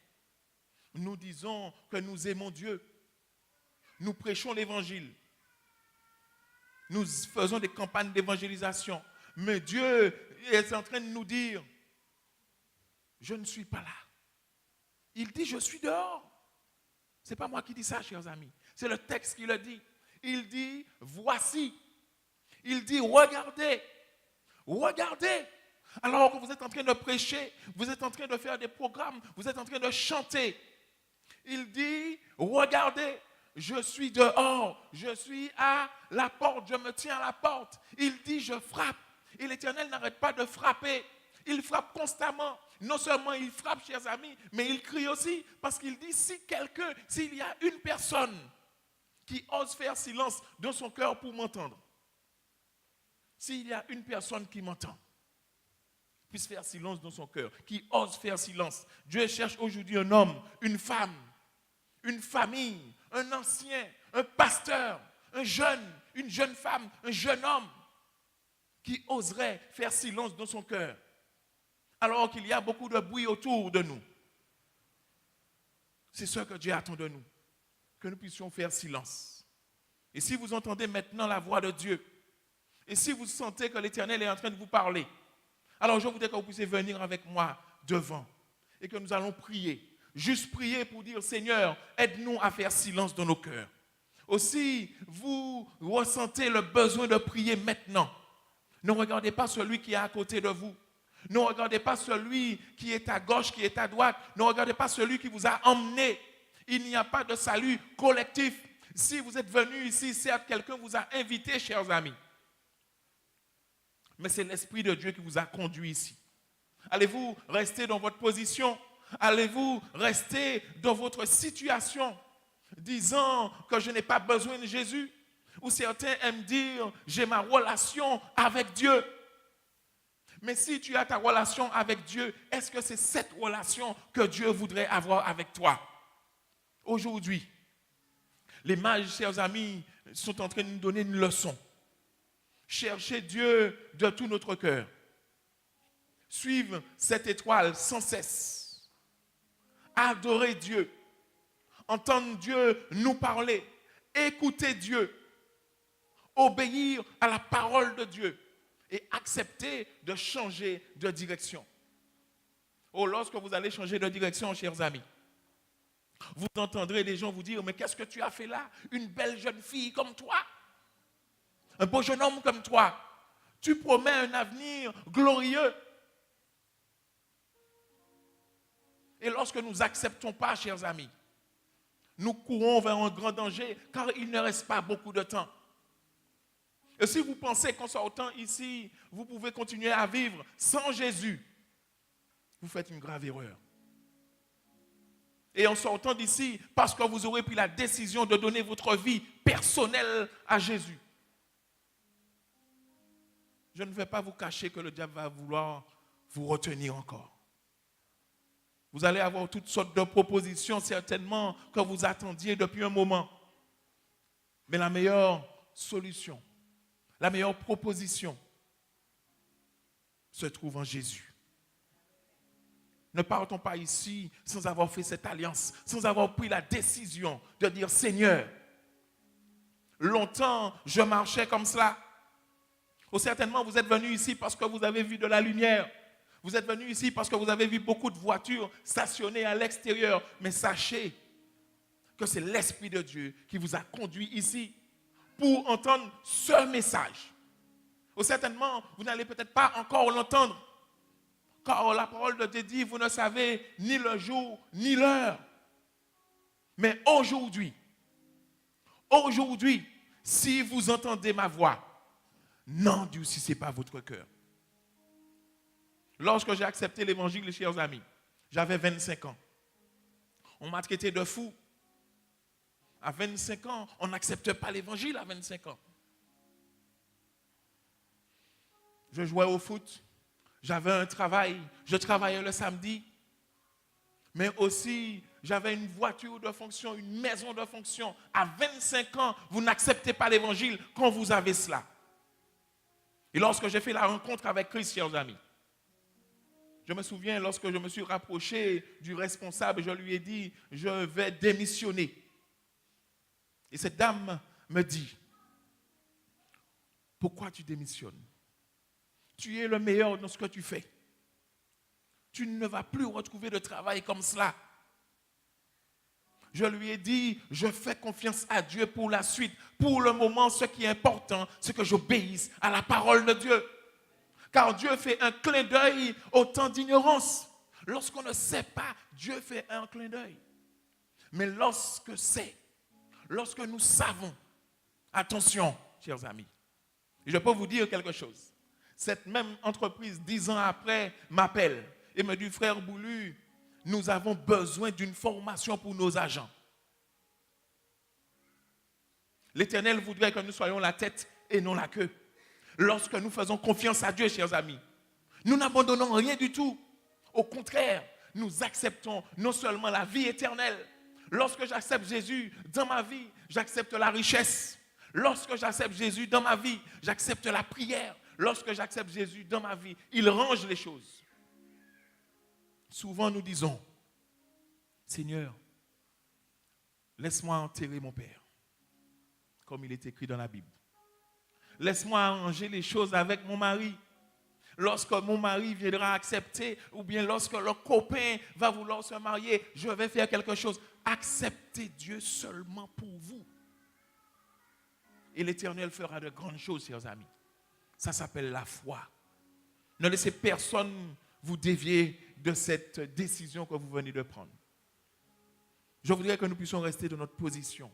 Nous disons que nous aimons Dieu. Nous prêchons l'évangile. Nous faisons des campagnes d'évangélisation. Mais Dieu est en train de nous dire, je ne suis pas là. Il dit, je suis dehors. Ce n'est pas moi qui dis ça, chers amis. C'est le texte qui le dit. Il dit, voici. Il dit, regardez. Regardez. Alors que vous êtes en train de prêcher, vous êtes en train de faire des programmes, vous êtes en train de chanter. Il dit, regardez, je suis dehors, je suis à la porte, je me tiens à la porte. Il dit, je frappe. Et l'Éternel n'arrête pas de frapper. Il frappe constamment. Non seulement il frappe, chers amis, mais il crie aussi. Parce qu'il dit, s'il y a une personne qui ose faire silence dans son cœur pour m'entendre, s'il y a une personne qui m'entend, puisse faire silence dans son cœur, qui ose faire silence. Dieu cherche aujourd'hui un homme, une femme, une famille, un ancien, un pasteur, un jeune, une jeune femme, un jeune homme qui oserait faire silence dans son cœur, alors qu'il y a beaucoup de bruit autour de nous. C'est ce que Dieu attend de nous, que nous puissions faire silence. Et si vous entendez maintenant la voix de Dieu, et si vous sentez que l'Éternel est en train de vous parler, alors je voudrais que vous puissiez venir avec moi devant et que nous allons prier. Juste prier pour dire, Seigneur, aide-nous à faire silence dans nos cœurs. Aussi, vous ressentez le besoin de prier maintenant. Ne regardez pas celui qui est à côté de vous. Ne regardez pas celui qui est à gauche, qui est à droite. Ne regardez pas celui qui vous a emmené. Il n'y a pas de salut collectif. Si vous êtes venu ici, certes, quelqu'un vous a invité, chers amis. Mais c'est l'Esprit de Dieu qui vous a conduit ici. Allez-vous rester dans votre position? Allez-vous rester dans votre situation, disant que je n'ai pas besoin de Jésus? Ou certains aiment dire, j'ai ma relation avec Dieu. Mais si tu as ta relation avec Dieu, est-ce que c'est cette relation que Dieu voudrait avoir avec toi? Aujourd'hui, les mages, chers amis, sont en train de nous donner une leçon. Chercher Dieu de tout notre cœur. Suivre cette étoile sans cesse. Adorer Dieu. Entendre Dieu nous parler. Écouter Dieu. Obéir à la parole de Dieu. Et accepter de changer de direction. Oh, lorsque vous allez changer de direction, chers amis, vous entendrez des gens vous dire, mais qu'est-ce que tu as fait là? Une belle jeune fille comme toi, un beau jeune homme comme toi, tu promets un avenir glorieux. Et lorsque nous n'acceptons pas, chers amis, nous courons vers un grand danger, car il ne reste pas beaucoup de temps. Et si vous pensez qu'en sortant ici, vous pouvez continuer à vivre sans Jésus, vous faites une grave erreur. Et en sortant d'ici, parce que vous aurez pris la décision de donner votre vie personnelle à Jésus, je ne vais pas vous cacher que le diable va vouloir vous retenir encore. Vous allez avoir toutes sortes de propositions, certainement, que vous attendiez depuis un moment. Mais la meilleure solution, la meilleure proposition se trouve en Jésus. Ne partons pas ici sans avoir fait cette alliance, sans avoir pris la décision de dire, Seigneur, longtemps je marchais comme cela. Ou certainement vous êtes venu ici parce que vous avez vu de la lumière. Vous êtes venu ici parce que vous avez vu beaucoup de voitures stationnées à l'extérieur. Mais sachez que c'est l'Esprit de Dieu qui vous a conduit ici pour entendre ce message. Ou certainement, vous n'allez peut-être pas encore l'entendre. Car la parole de Dieu dit, vous ne savez ni le jour ni l'heure. Mais aujourd'hui, si vous entendez ma voix, n'endurcissez pas votre cœur. Lorsque j'ai accepté l'évangile, les chers amis, j'avais 25 ans. On m'a traité de fou. À 25 ans, on n'accepte pas l'évangile à 25 ans. Je jouais au foot. J'avais un travail, je travaillais le samedi, mais aussi j'avais une voiture de fonction, une maison de fonction. À 25 ans, vous n'acceptez pas l'évangile quand vous avez cela. Et lorsque j'ai fait la rencontre avec Christ, chers amis, je me souviens lorsque je me suis rapproché du responsable, je lui ai dit, je vais démissionner. Et cette dame me dit, pourquoi tu démissionnes? Tu es le meilleur dans ce que tu fais. Tu ne vas plus retrouver de travail comme cela. Je lui ai dit, je fais confiance à Dieu pour la suite. Pour le moment, ce qui est important, c'est que j'obéisse à la parole de Dieu. Car Dieu fait un clin d'œil au temps d'ignorance. Lorsqu'on ne sait pas, Dieu fait un clin d'œil. Mais lorsque nous savons, attention, chers amis, je peux vous dire quelque chose. Cette même entreprise, 10 ans après, m'appelle et me dit, frère Boulu, nous avons besoin d'une formation pour nos agents. L'Éternel voudrait que nous soyons la tête et non la queue. Lorsque nous faisons confiance à Dieu, chers amis, nous n'abandonnons rien du tout. Au contraire, nous acceptons non seulement la vie éternelle. Lorsque j'accepte Jésus dans ma vie, j'accepte la richesse. Lorsque j'accepte Jésus dans ma vie, j'accepte la prière. Lorsque j'accepte Jésus dans ma vie, il range les choses. Souvent nous disons, Seigneur, laisse-moi enterrer mon père, comme il est écrit dans la Bible. Laisse-moi arranger les choses avec mon mari. Lorsque mon mari viendra accepter, ou bien lorsque le copain va vouloir se marier, je vais faire quelque chose. Acceptez Dieu seulement pour vous. Et l'Éternel fera de grandes choses, chers amis. Ça s'appelle la foi. Ne laissez personne vous dévier de cette décision que vous venez de prendre. Je voudrais que nous puissions rester dans notre position.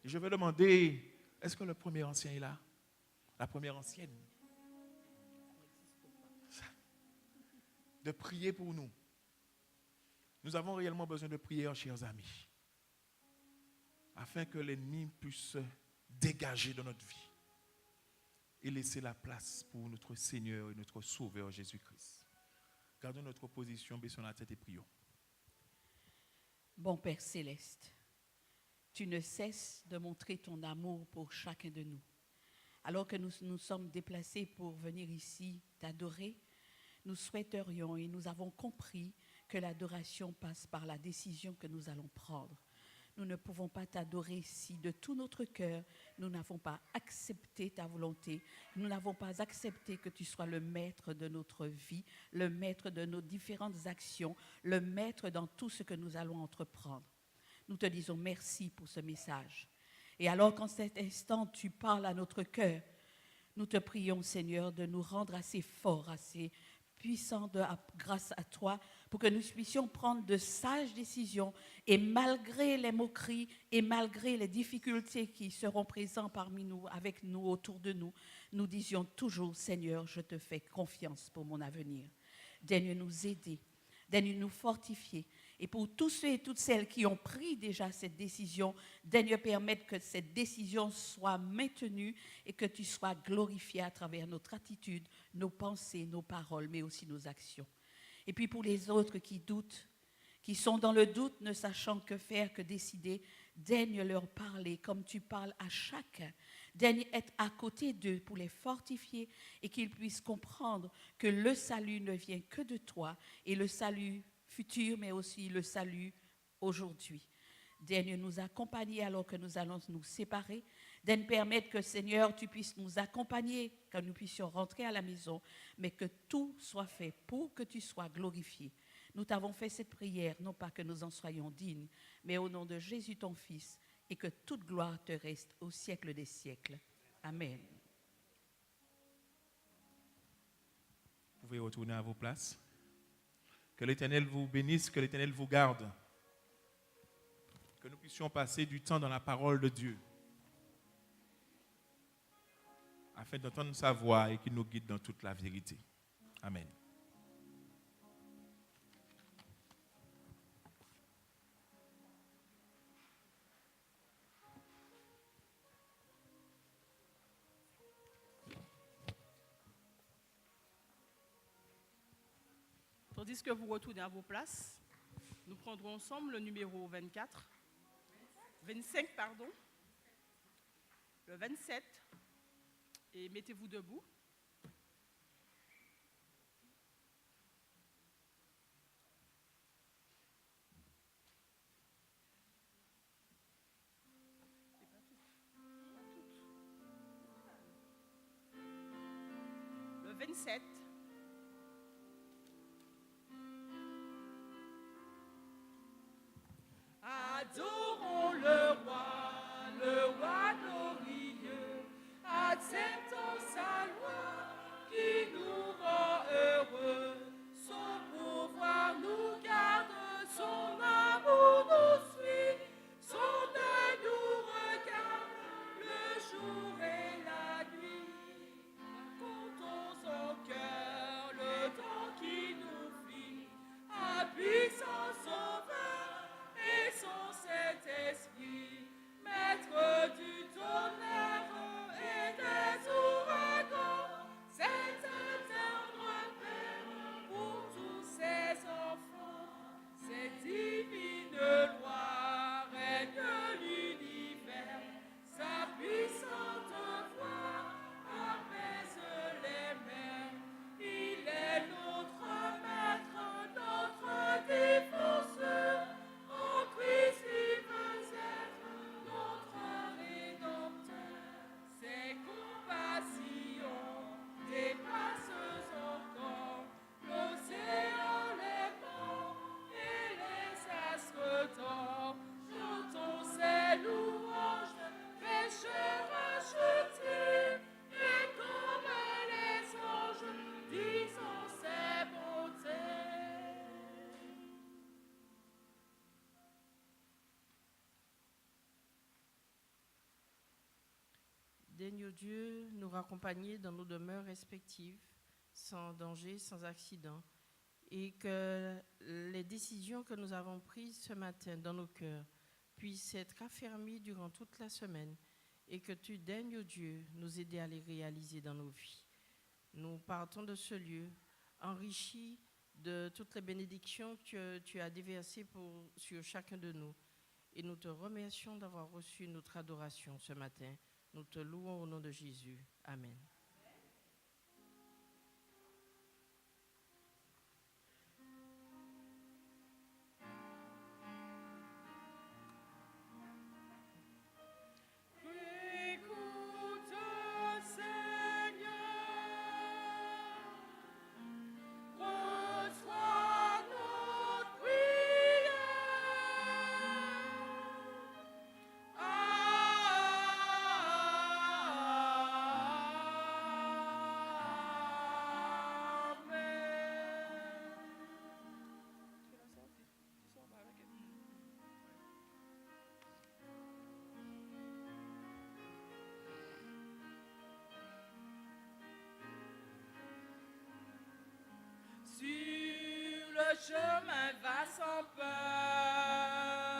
Et je vais demander, est-ce que le premier ancien est là? La première ancienne. De prier pour nous. Nous avons réellement besoin de prière, chers amis, afin que l'ennemi puisse se dégager de notre vie et laisser la place pour notre Seigneur et notre Sauveur Jésus-Christ. Gardons notre position, baissons la tête et prions. Bon Père Céleste, tu ne cesses de montrer ton amour pour chacun de nous. Alors que nous nous sommes déplacés pour venir ici t'adorer, nous souhaiterions et nous avons compris que l'adoration passe par la décision que nous allons prendre. Nous ne pouvons pas t'adorer si de tout notre cœur, nous n'avons pas accepté ta volonté. Nous n'avons pas accepté que tu sois le maître de notre vie, le maître de nos différentes actions, le maître dans tout ce que nous allons entreprendre. Nous te disons merci pour ce message. Et alors qu'en cet instant, tu parles à notre cœur, nous te prions, Seigneur, de nous rendre assez forts, assez puissants grâce à toi, pour que nous puissions prendre de sages décisions et malgré les moqueries et malgré les difficultés qui seront présentes parmi nous, avec nous, autour de nous, nous disions toujours, Seigneur, je te fais confiance pour mon avenir. Daigne nous aider, daigne nous fortifier. Et pour tous ceux et toutes celles qui ont pris déjà cette décision, daigne permettre que cette décision soit maintenue et que tu sois glorifié à travers notre attitude, nos pensées, nos paroles, mais aussi nos actions. Et puis pour les autres qui doutent, qui sont dans le doute, ne sachant que faire, que décider, daigne leur parler comme tu parles à chacun. Daigne être à côté d'eux pour les fortifier et qu'ils puissent comprendre que le salut ne vient que de toi et le salut futur, mais aussi le salut aujourd'hui. Daigne nous accompagner alors que nous allons nous séparer. Daigne permettre que, Seigneur, tu puisses nous accompagner, que nous puissions rentrer à la maison, mais que tout soit fait pour que tu sois glorifié. Nous t'avons fait cette prière, non pas que nous en soyons dignes, mais au nom de Jésus, ton Fils, et que toute gloire te reste au siècle des siècles. Amen. Vous pouvez retourner à vos places. Que l'Éternel vous bénisse, que l'Éternel vous garde. Que nous puissions passer du temps dans la parole de Dieu, afin d'entendre sa voix et qu'il nous guide dans toute la vérité. Amen. Tandis que vous retournez à vos places, nous prendrons ensemble le numéro 25, le 27, et mettez-vous debout. Le 27. daignes, ô Dieu, nous raccompagner dans nos demeures respectives, sans danger, sans accident, et que les décisions que nous avons prises ce matin dans nos cœurs puissent être affermies durant toute la semaine, et que tu daignes, ô Dieu, nous aider à les réaliser dans nos vies. Nous partons de ce lieu enrichis de toutes les bénédictions que tu as déversées sur chacun de nous. Et nous te remercions d'avoir reçu notre adoration ce matin. Nous te louons au nom de Jésus. Amen. Écoute, Seigneur, reçois notre prière. Sur le chemin va sans peur.